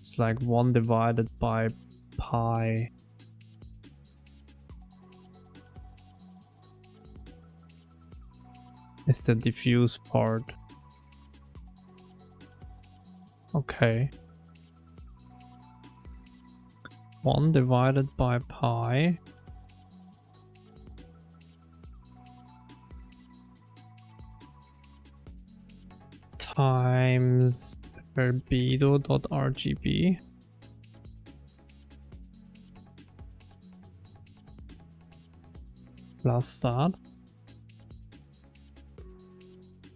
It's like 1 divided by pi. It's the diffuse part. Okay. 1 divided by pi times albedo.rgb plus that.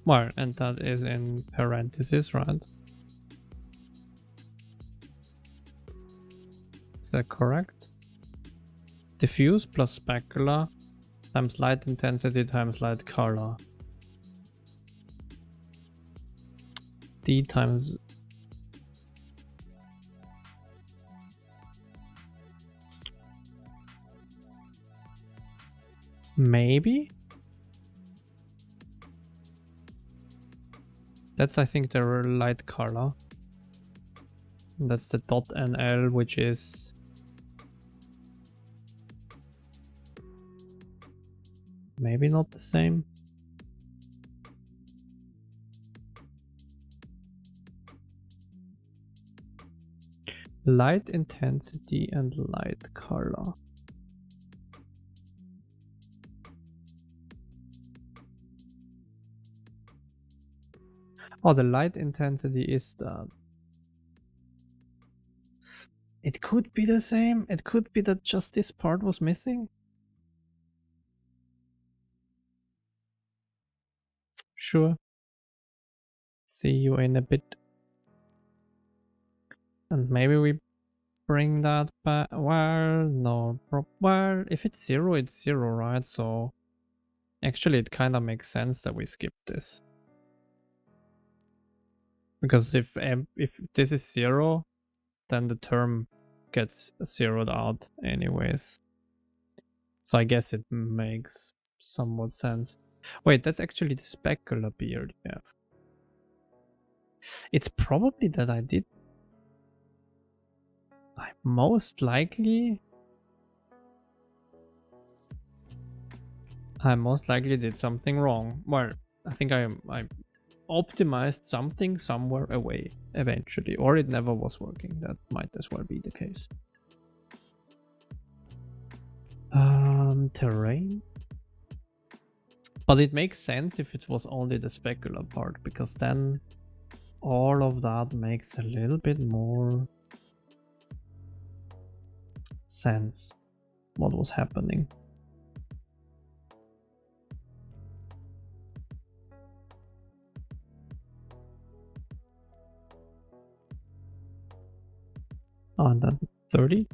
Well, and that is in parentheses, right? Is that correct? Diffuse plus specular times light intensity times light color. D times maybe? That's, I think, the light color. That's the dot NL, which is maybe not the same. Light intensity and light color. Oh, the light intensity is that. It could be the same. It could be that just this part was missing. Sure. See you in a bit. And maybe we bring that back. Well, no. Well, if it's 0, it's 0, right? So actually it kind of makes sense that we skip this. Because if this is 0, then the term gets zeroed out anyways. So I guess it makes somewhat sense. Wait, that's actually the specular beard, yeah. It's probably that I most likely did something wrong. Well, I think I optimized something somewhere away eventually, or it never was working. That might as well be the case. Terrain. But it makes sense if it was only the specular part, because then all of that makes a little bit more sense what was happening. Oh, and then 30.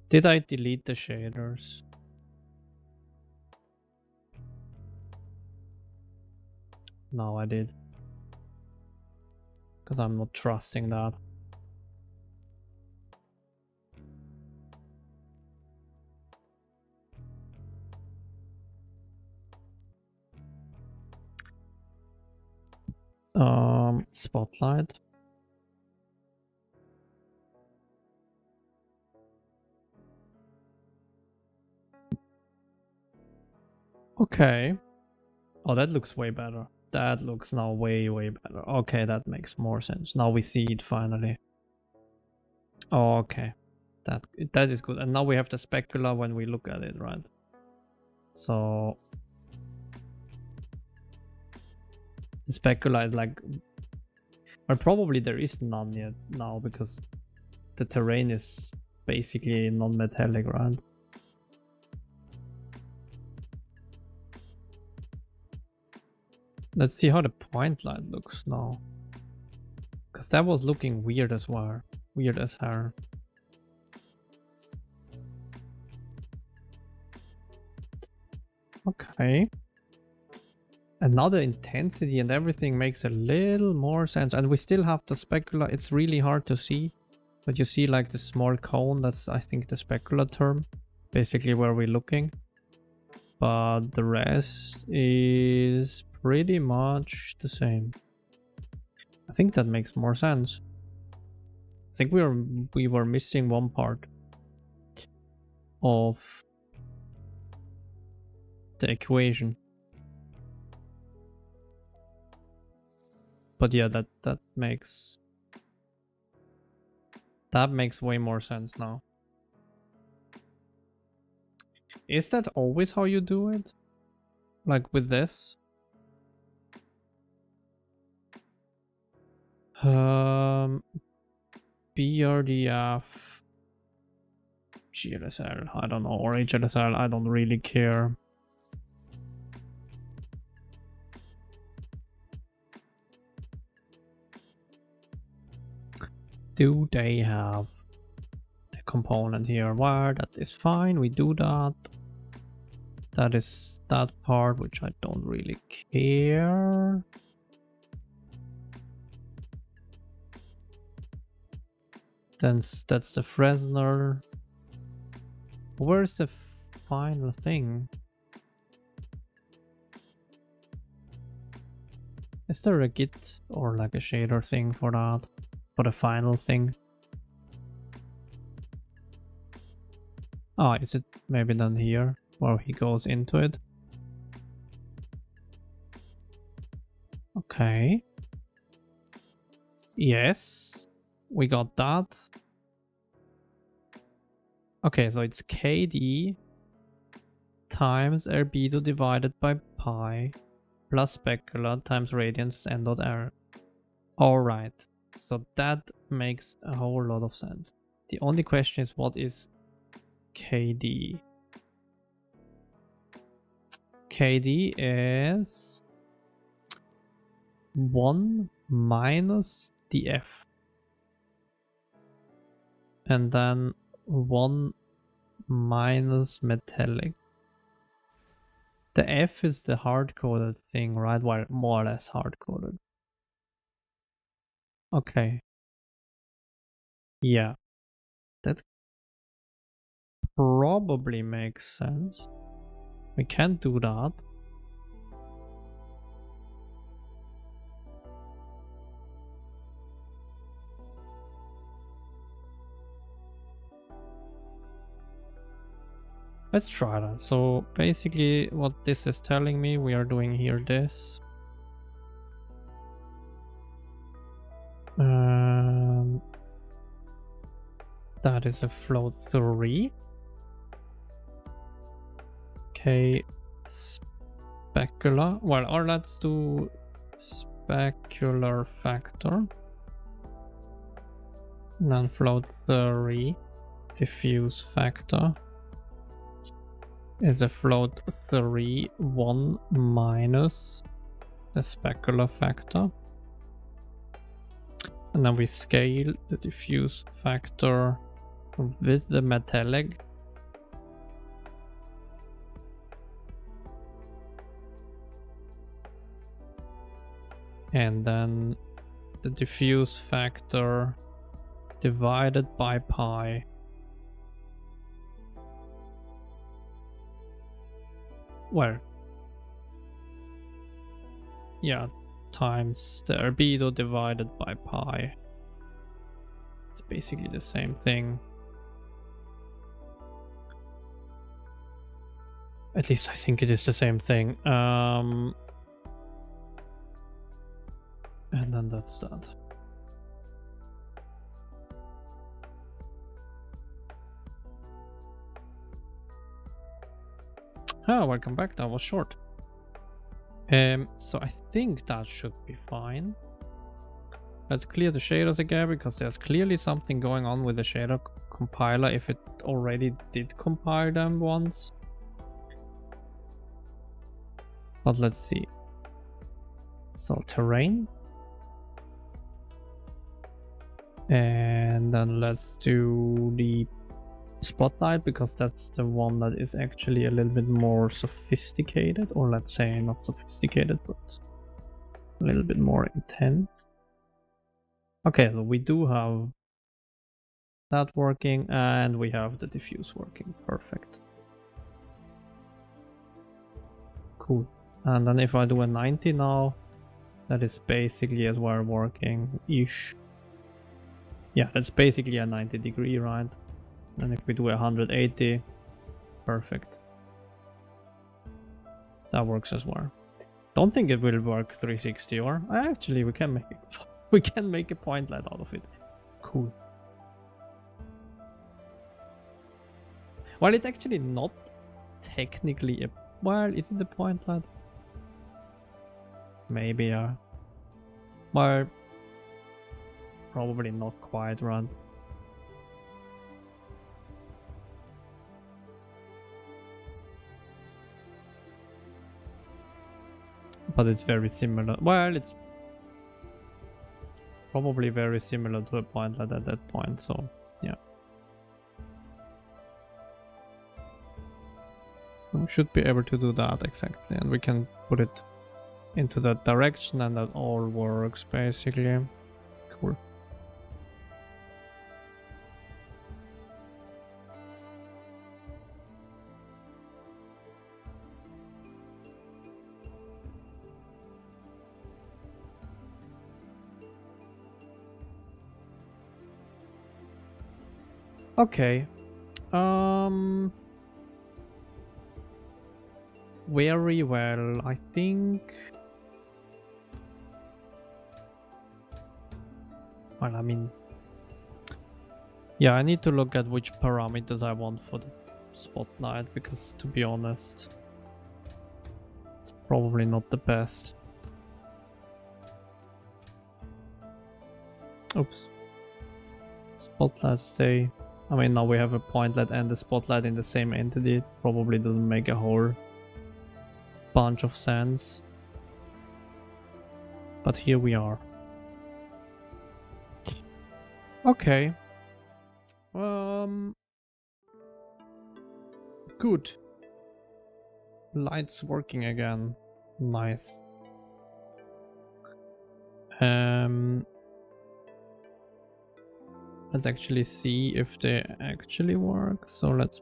Did I delete the shaders? No, I did. Because I'm not trusting that. Spotlight. Okay. Oh, that looks way better. That looks now way better. Okay, that makes more sense. Now we see it finally. Oh, okay. That is good. And now we have the specular when we look at it, right? So the specular is like, well, probably there is none yet now because the terrain is basically non-metallic, right? Let's see how the point light looks now. Because that was looking weird as well. Weird as hell. Okay. And now the intensity and everything makes a little more sense. And we still have the specular. It's really hard to see. But you see like the small cone. That's, I think, the specular term. Basically where we're looking. But the rest is pretty much the same. I think that makes more sense. I think we were missing one part of the equation. But yeah, that makes way more sense now. Is that always how you do it? Like with this? BRDF, GLSL, I don't know, or HLSL, I don't really care. Do they have a component here? Where that is fine, we do that. That is that part, which I don't really care. Then that's the Fresnel. Where's the final thing? Is there a git or like a shader thing for that? For the final thing? Ah, is it maybe then here where he goes into it? Okay. Yes, we got that. Okay, so it's KD times albedo divided by pi plus specular times radiance n dot r. Alright, so that makes a whole lot of sense. The only question is, what is KD? KD is 1 minus DF. And then 1 minus metallic. The F is the hard-coded thing, right? Well, more or less hard-coded. Okay. Yeah. That probably makes sense. We can do that. Let's try that. So basically what this is telling me, we are doing here this. That is a float 3. Okay, specular. Well, or let's do specular factor. And then float 3, diffuse factor. is a float 3, 1 minus the specular factor. And then we scale the diffuse factor with the metallic. And then the diffuse factor divided by pi. Well, yeah, times the albedo divided by pi. It's basically the same thing. At least I think it is the same thing. And then that's that. Oh, welcome back. That was short. So I think that should be fine. Let's clear the shaders again, because there's clearly something going on with the shader compiler if it already did compile them once. But let's see. So terrain. And then let's do the spotlight, because that's the one that is actually a little bit more sophisticated, or let's say not sophisticated, but a little bit more intense. Okay, so we do have that working, and we have the diffuse working. Perfect. Cool. And then if I do a 90 now, that is basically as well working-ish. Yeah, that's basically a 90 degree, right? And if we do 180, perfect. That works as well. Don't think it will work 360, or actually we can make it. We can make a point light out of it. Cool. Well, it's actually not technically a... Well, is it a point light? Maybe, well, probably not quite, right? But it's very similar. Well, it's probably very similar to a point light at that point, so yeah. We should be able to do that exactly, and we can put it into that direction, and that all works basically. Cool. Okay. Very well, I think. Well, I mean, yeah, I need to look at which parameters I want for the spotlight, because to be honest, it's probably not the best. Oops. Spotlight stay. I mean, now we have a point light and the spotlight in the same entity. It probably doesn't make a whole bunch of sense. But here we are. Okay. Good. Lights working again. Nice. Let's actually see if they actually work. So let's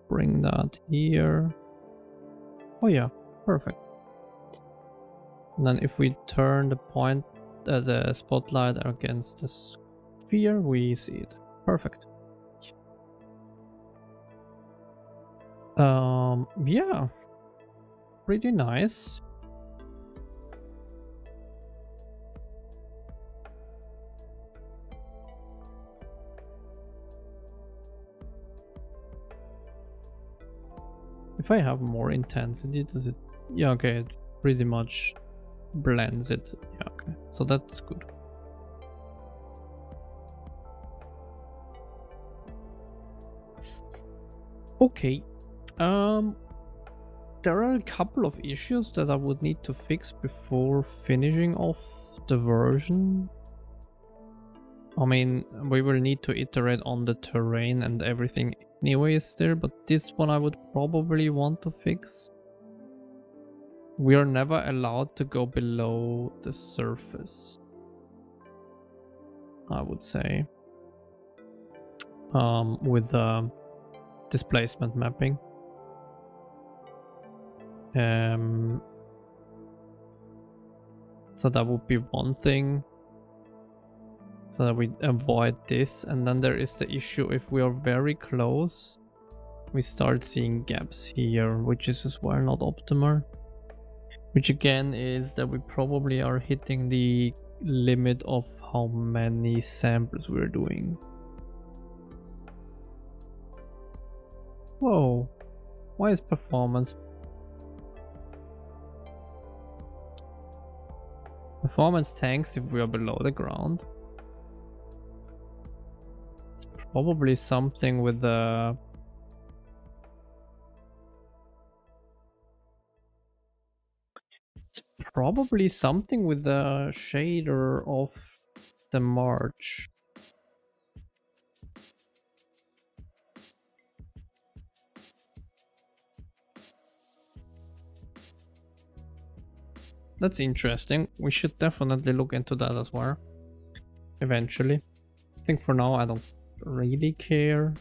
bring that here. Oh yeah, perfect. And then if we turn the spotlight against the sphere, we see it. Perfect. Yeah, pretty nice. If I have more intensity, does it? Yeah, okay, it pretty much blends it. Yeah, okay, so that's good. Okay, There are a couple of issues that I would need to fix before finishing off the version. I mean, we will need to iterate on the terrain and everything anyways there, but this one I would probably want to fix. We are never allowed to go below the surface, I would say, with the displacement mapping. So that would be one thing, so that we avoid this. And then there is the issue, if we are very close, we start seeing gaps here, which is as well not optimal. Which again is that we probably are hitting the limit of how many samples we're doing. Whoa, why is performance tanks if we are below the ground? It's probably something with the shader of the march. That's interesting. We should definitely look into that as well eventually. I think for now I don't really care,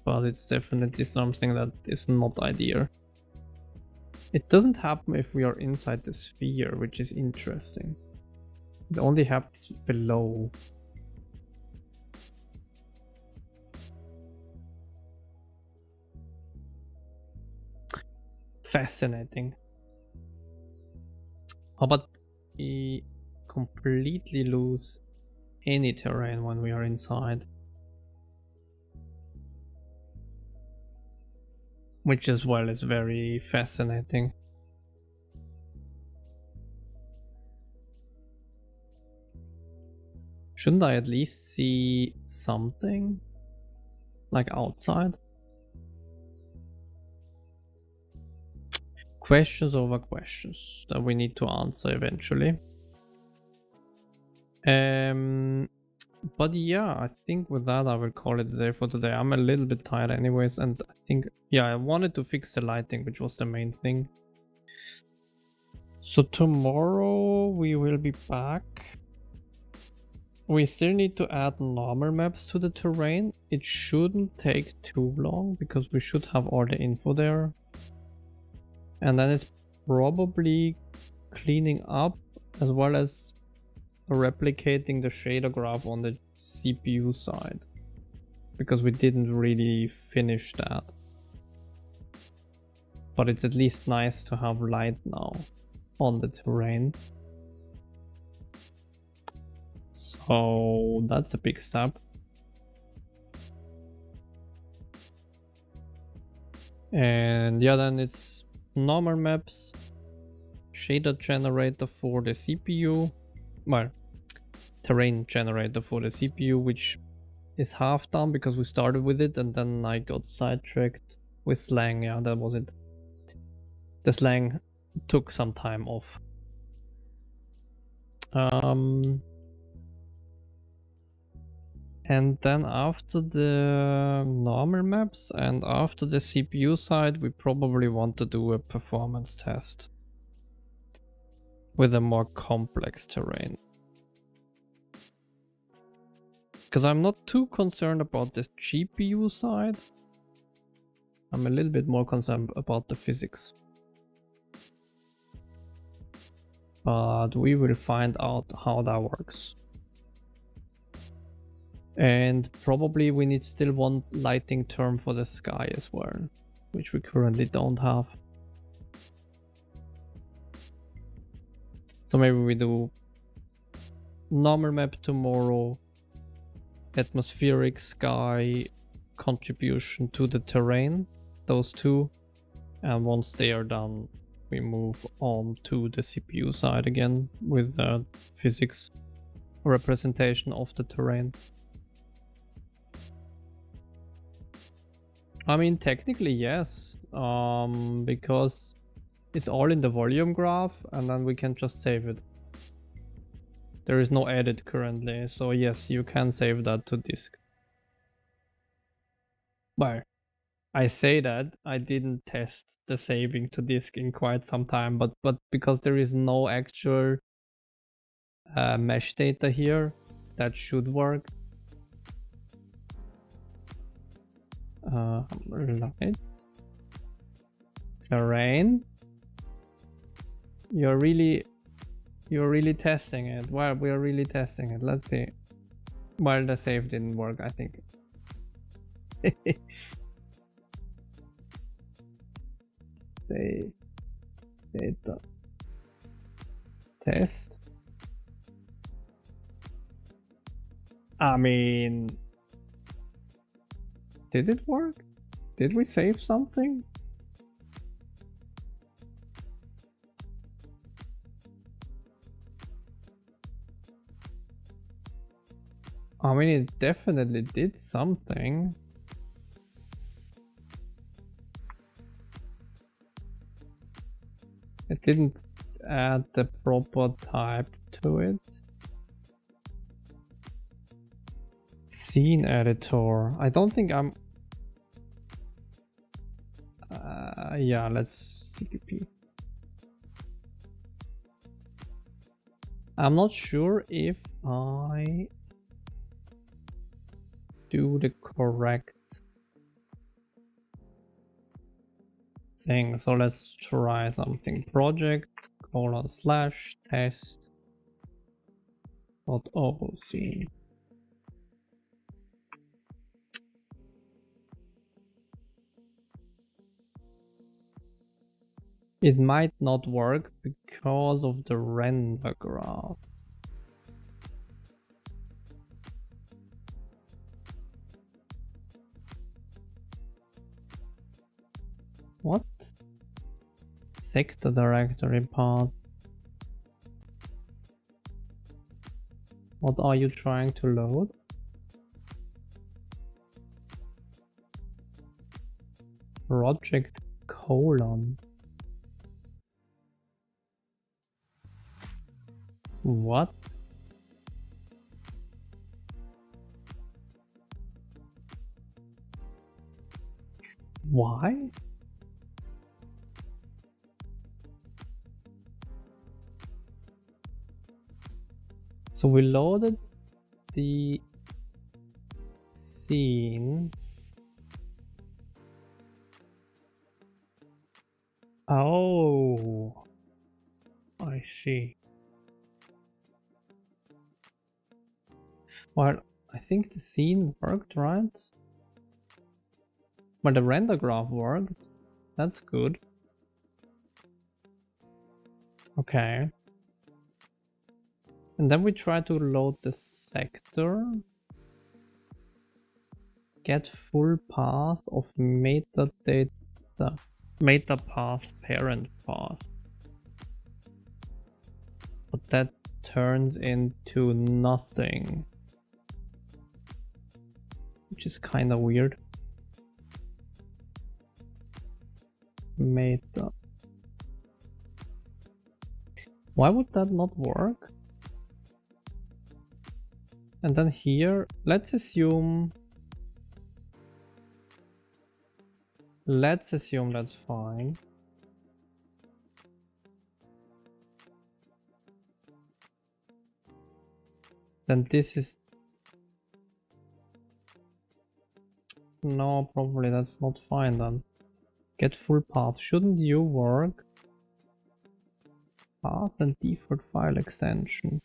but it's definitely something that is not ideal. It doesn't happen if we are inside the sphere, which is interesting. It only happens below. Fascinating. How about we completely lose any terrain when we are inside? Which as well is very fascinating. Shouldn't I at least see something? Like outside? Questions over questions that we need to answer eventually. But yeah, I think with that I will call it a day for today. I'm a little bit tired anyways, and I think, yeah, I wanted to fix the lighting, which was the main thing. So tomorrow we will be back. We still need to add normal maps to the terrain. It shouldn't take too long because we should have all the info there. And then it's probably cleaning up as well as replicating the shader graph on the CPU side, because we didn't really finish that. But it's at least nice to have light now on the terrain. So that's a big step. And yeah, then it's normal maps, shader generator for the CPU, well, terrain generator for the CPU, which is half done because we started with it and then I got sidetracked with slang. Yeah, that was it. The slang took some time off. And then after the normal maps and after the CPU side, we probably want to do a performance test with a more complex terrain. Because I'm not too concerned about the GPU side. I'm a little bit more concerned about the physics. But we will find out how that works. And probably we need still one lighting term for the sky as well, which we currently don't have. So maybe we do normal map tomorrow, atmospheric, sky, contribution to the terrain, those two. And once they are done, we move on to the CPU side again with the physics representation of the terrain. I mean, technically, yes. Because it's all in the volume graph, and then we can just save it. There is no edit currently, so yes, you can save that to disk. Well, I say that I didn't test the saving to disk in quite some time, but because there is no actual mesh data here, that should work. Light. Terrain. You're really testing it. Well, we are really testing it. Let's see. Well, the save didn't work, I think. Save data test. I mean, did it work? Did we save something? I mean, it definitely did something. It didn't add the proper type to it. Scene editor. I don't think I'm... yeah, let's CPP. I'm not sure if I do the correct thing. So let's try something. Project /test.oc. It might not work because of the render graph. What? Sector directory path. What are you trying to load? Project colon. What? Why? So we loaded the scene. Oh, I see. Well, I think the scene worked, right? Well, the render graph worked. That's good. Okay. And then we try to load the sector. Get full path of metadata. Meta path parent path. But that turns into nothing. Which is kind of weird. Meta. Why would that not work? And then here, let's assume that's fine. Then this is... No, probably that's not fine then. Get full path. Shouldn't you work? Path and default file extension.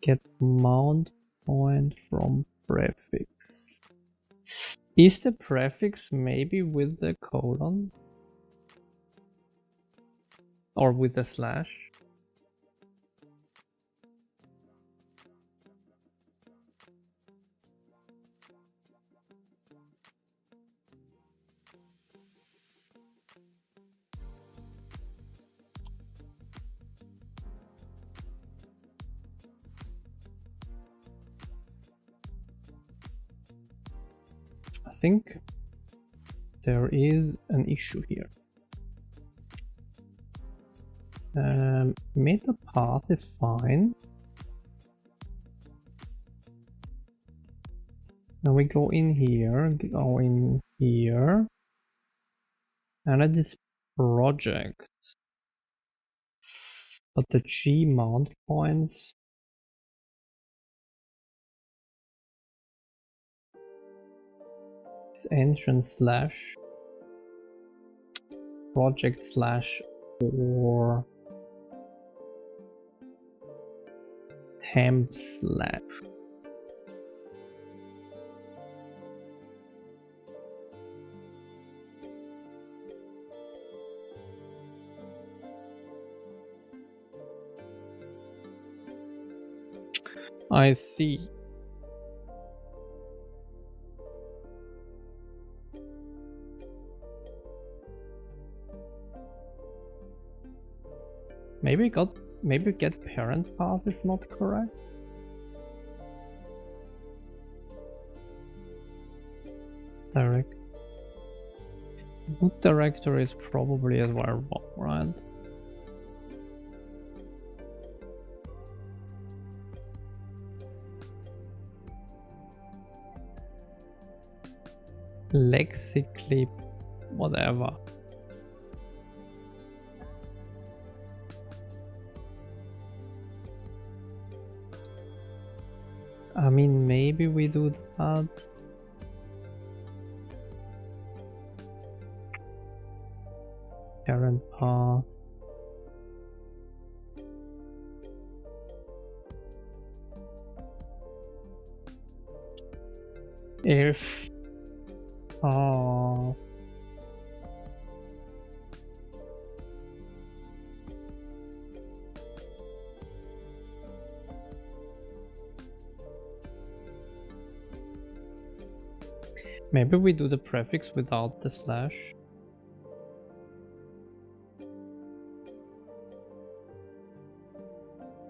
Get mount point from prefix. Is the prefix maybe with the colon? Or with the slash? think there is an issue here. Meta path is fine. Now we go in here, and at this project. But the G mount points is entrance slash project slash or temp slash. I see. Maybe get parent path is not correct. Direct. Boot directory is probably as well wrong, right? Lexically, whatever. I mean, maybe we do that. Parent path. If maybe we do the prefix without the slash.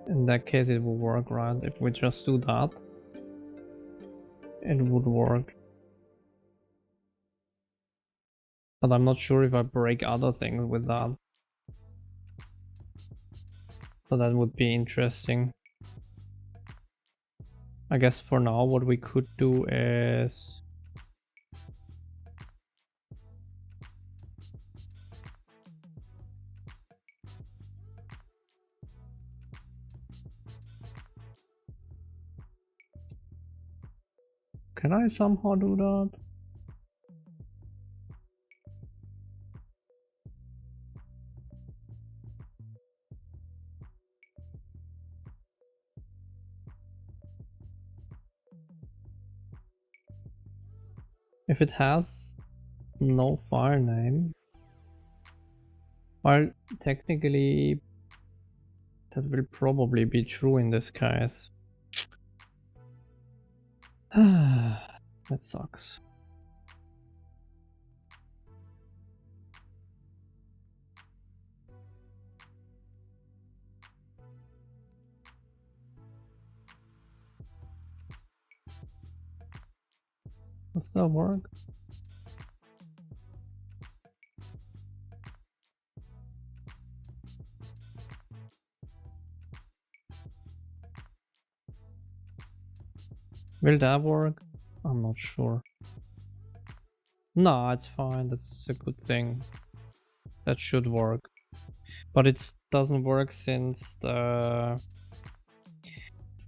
In that case it will work, right? If we just do that, it would work. But I'm not sure if I break other things with that. So that would be interesting. I guess for now what we could do is can I somehow do that? If it has no file name, well, technically that will probably be true in this case. That sucks. Does that work? Will that work? I'm not sure. No, it's fine. That's a good thing. That should work. But it doesn't work since the...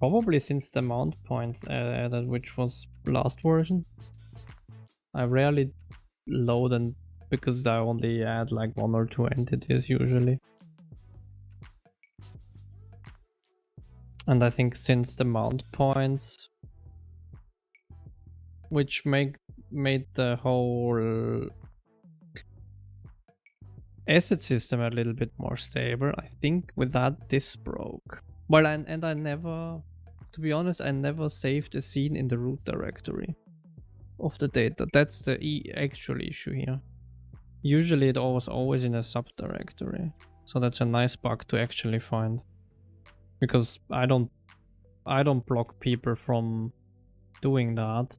Probably since the mount points added, which was last version. I rarely load and because I only add like 1 or 2 entities usually. And I think since the mount points, which made the whole asset system a little bit more stable, I think with that this broke. Well, and I never, to be honest, I never saved a scene in the root directory of the data. That's the actual issue here. Usually it was always in a subdirectory. So that's a nice bug to actually find. Because I don't block people from doing that.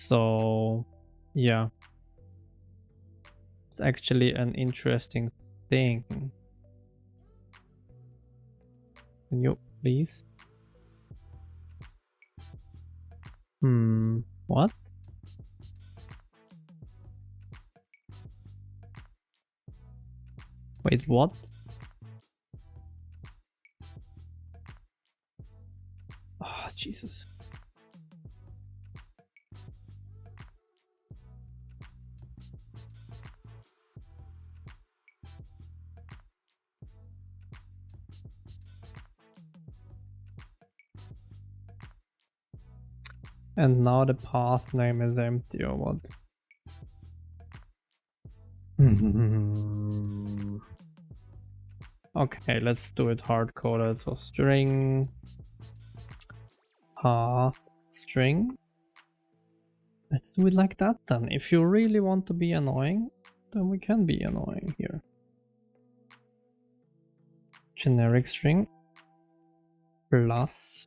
So yeah, it's actually an interesting thing. Can you please? What? Wait, what? Ah, oh, Jesus. And now the path name is empty or what? Okay, let's do it hard-coded. So string path string. Let's do it like that then. If you really want to be annoying, then we can be annoying here. Generic string plus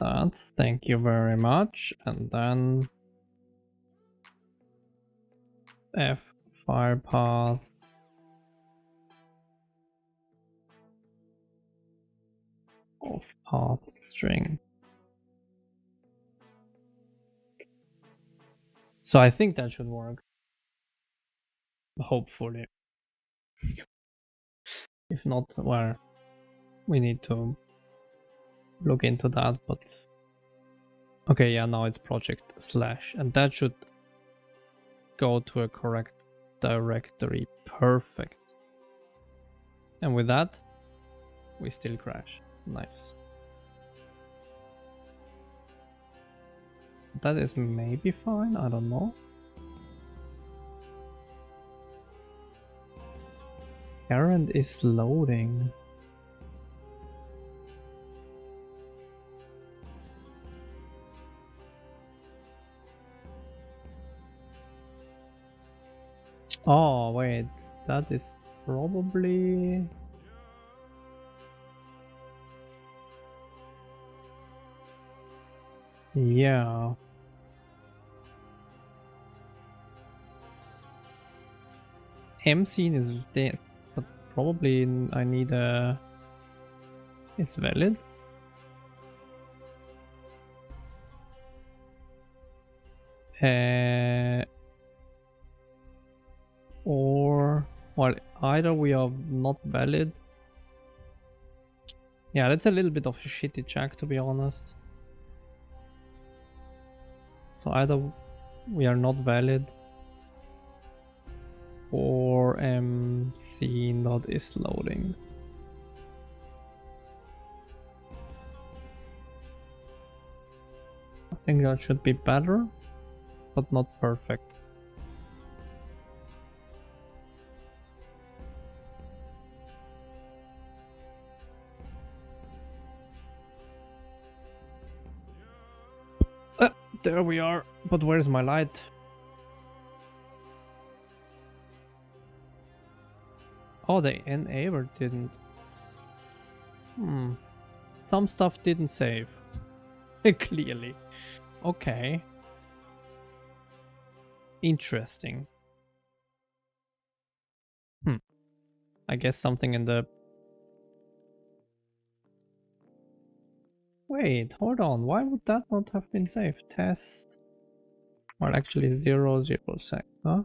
that. Thank you very much. And then f file path of path string. So I think that should work. Hopefully. If not, well, we need to look into that, but okay, yeah, now it's project slash, and that should go to a correct directory. Perfect. And with that, we still crash. Nice. That is maybe fine, I don't know. Errand is loading. Oh, wait, that is probably... Yeah. M-scene is there, but probably I need a... It's valid? Or... Well, either we are not valid. Yeah, that's a little bit of a shitty check, to be honest. So either we are not valid or MC not is loading. I think that should be better, but not perfect. There we are, but where's my light? Oh, the enable didn't. Some stuff didn't save. Clearly. Okay. Interesting. I guess something in the... Wait, hold on. Why would that not have been saved? Test. Well, actually 0, 0 sec, huh?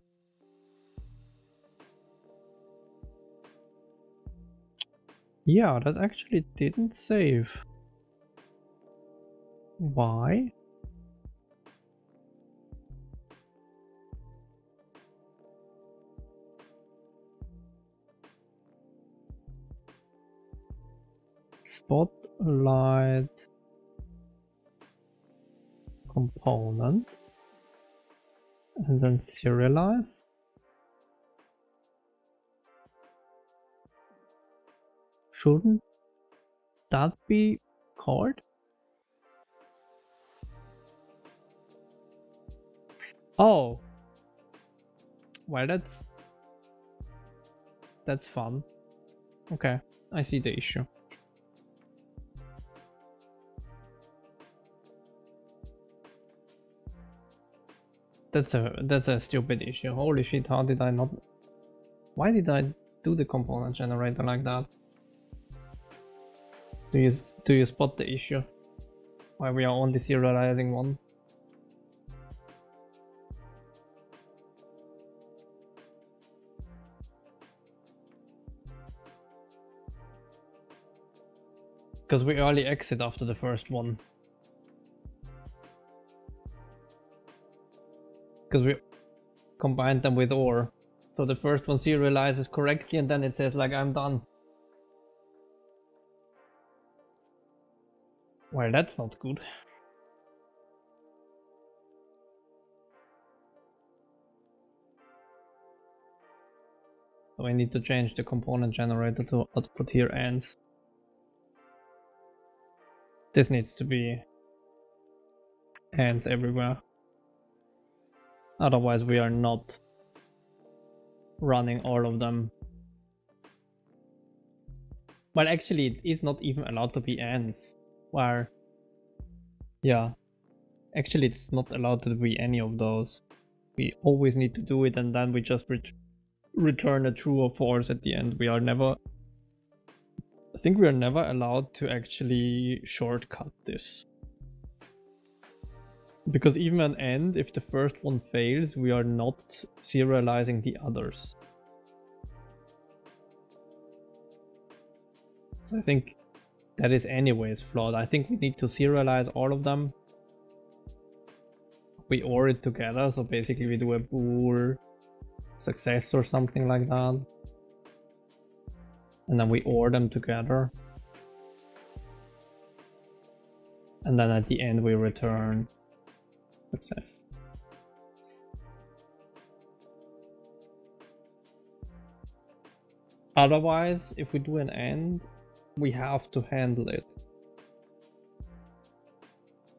Yeah, that actually didn't save. Why? Spotlight component and then serialize. Shouldn't that be called? Oh, well, that's fun. Okay, I see the issue. That's a stupid issue. Holy shit, how did I not... Why did I do the component generator like that? Do you spot the issue? Why we are only serializing one? Because we early exit after the first one. Because we combined them with OR. So the first one serializes correctly and then it says like I'm done. Well, that's not good. So I need to change the component generator to output here ends. This needs to be ends everywhere. Otherwise we are not running all of them. Well, actually it is not even allowed to be ends. Where, yeah, actually it's not allowed to be any of those. We always need to do it and then we just return a true or false at the end. We are never, I think we are never allowed to actually shortcut this. Because even an end, if the first one fails, we are not serializing the others. So I think that is anyways flawed. I think we need to serialize all of them. We OR it together, so basically we do a bool success or something like that. And then we OR them together. And then at the end we return success. Otherwise, if we do an end, we have to handle it.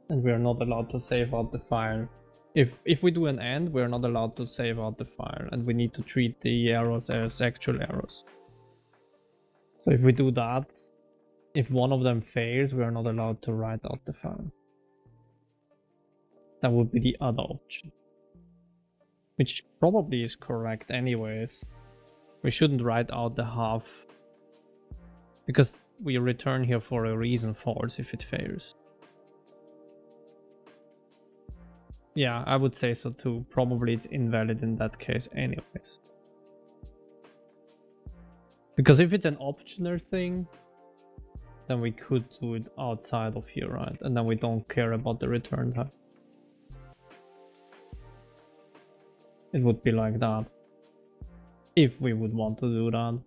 And we are not allowed to save out the file. If we do an end, we are not allowed to save out the file, and we need to treat the errors as actual errors. So if we do that, if one of them fails, we are not allowed to write out the file. That would be the other option. Which probably is correct anyways. We shouldn't write out the half. Because we return here for a reason false if it fails. Yeah, I would say so too. Probably it's invalid in that case anyways. Because if it's an optional thing, then we could do it outside of here, right? And then we don't care about the return type. It would be like that. If we would want to do that.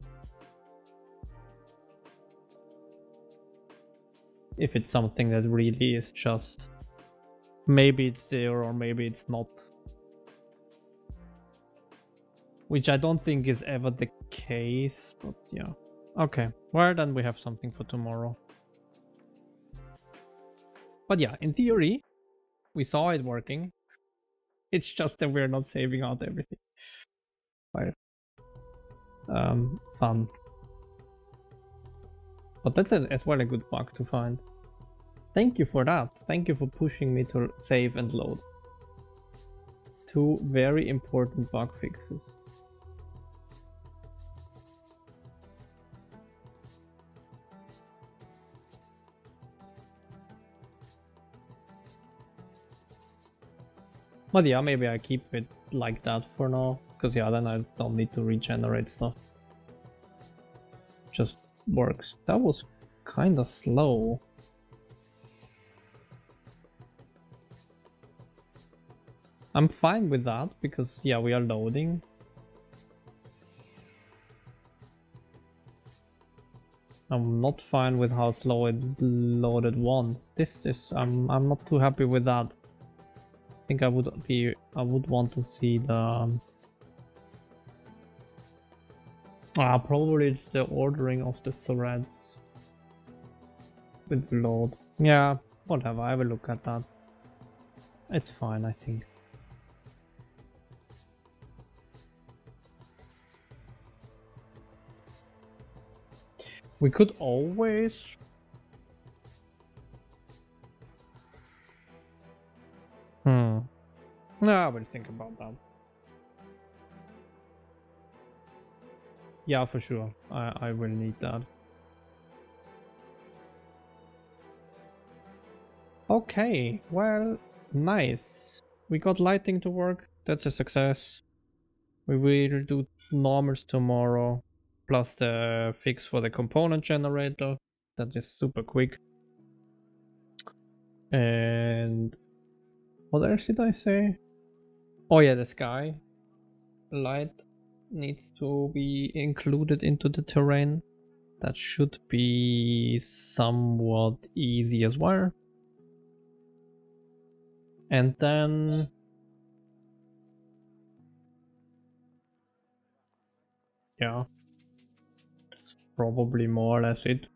If it's something that really is just maybe it's there or maybe it's not. Which I don't think is ever the case, but yeah. Okay, well then we have something for tomorrow. But yeah, in theory, we saw it working. It's just that we're not saving out everything. Right. Fun. But that's as well a good bug to find. Thank you for that. Thank you for pushing me to save and load. Two very important bug fixes. But yeah, maybe I keep it like that for now. Because yeah, then I don't need to regenerate stuff. Just works. That was kind of slow. I'm fine with that because yeah, we are loading. I'm not fine with how slow it loaded once. This is I'm not too happy with that. I think I would want to see the probably it's the ordering of the threads with load. Yeah, whatever, I will look at that. It's fine, I think. We could always No, I will think about that. Yeah, for sure. I will need that. Okay, well, nice. We got lighting to work. That's a success. We will do normals tomorrow, plus the fix for the component generator. That is super quick. And what else did I say? Oh yeah, the sky light needs to be included into the terrain. That should be somewhat easy as well. And then yeah, that's probably more or less it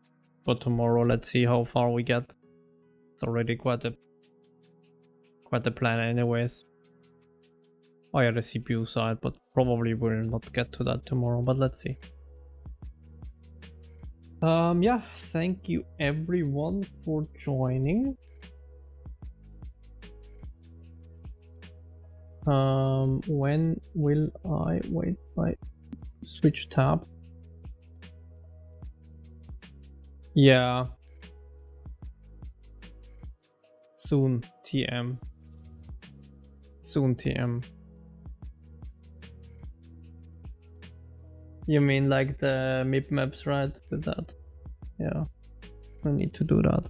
for tomorrow. Let's see how far we get. It's already quite a plan anyways. Oh yeah, the CPU side, but probably will not get to that tomorrow, but let's see. Yeah, thank you everyone for joining. When will I switch tab? Yeah, soon TM. Soon TM. You mean like the MIP maps, right? With that? Yeah, I need to do that.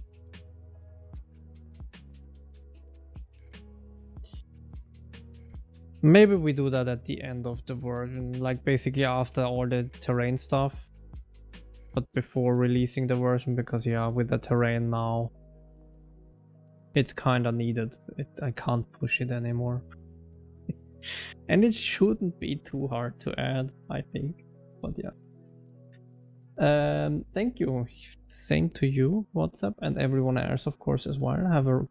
Maybe we do that at the end of the version, like basically after all the terrain stuff, but before releasing the version, because yeah, with the terrain now, it's kinda needed. I can't push it anymore. And it shouldn't be too hard to add, I think, but yeah. Thank you. Same to you, WhatsApp, and everyone else, of course, as well. Have a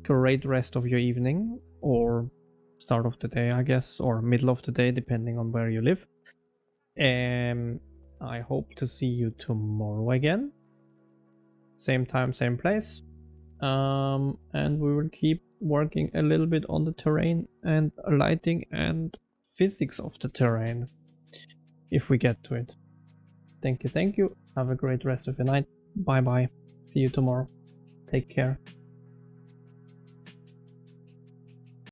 great rest of your evening, or start of the day, I guess, or middle of the day, depending on where you live. I hope to see you tomorrow again. Same time, same place. And we will keep working a little bit on the terrain and lighting and physics of the terrain if we get to it. Thank you. Have a great rest of your night. Bye bye. See you tomorrow. Take care.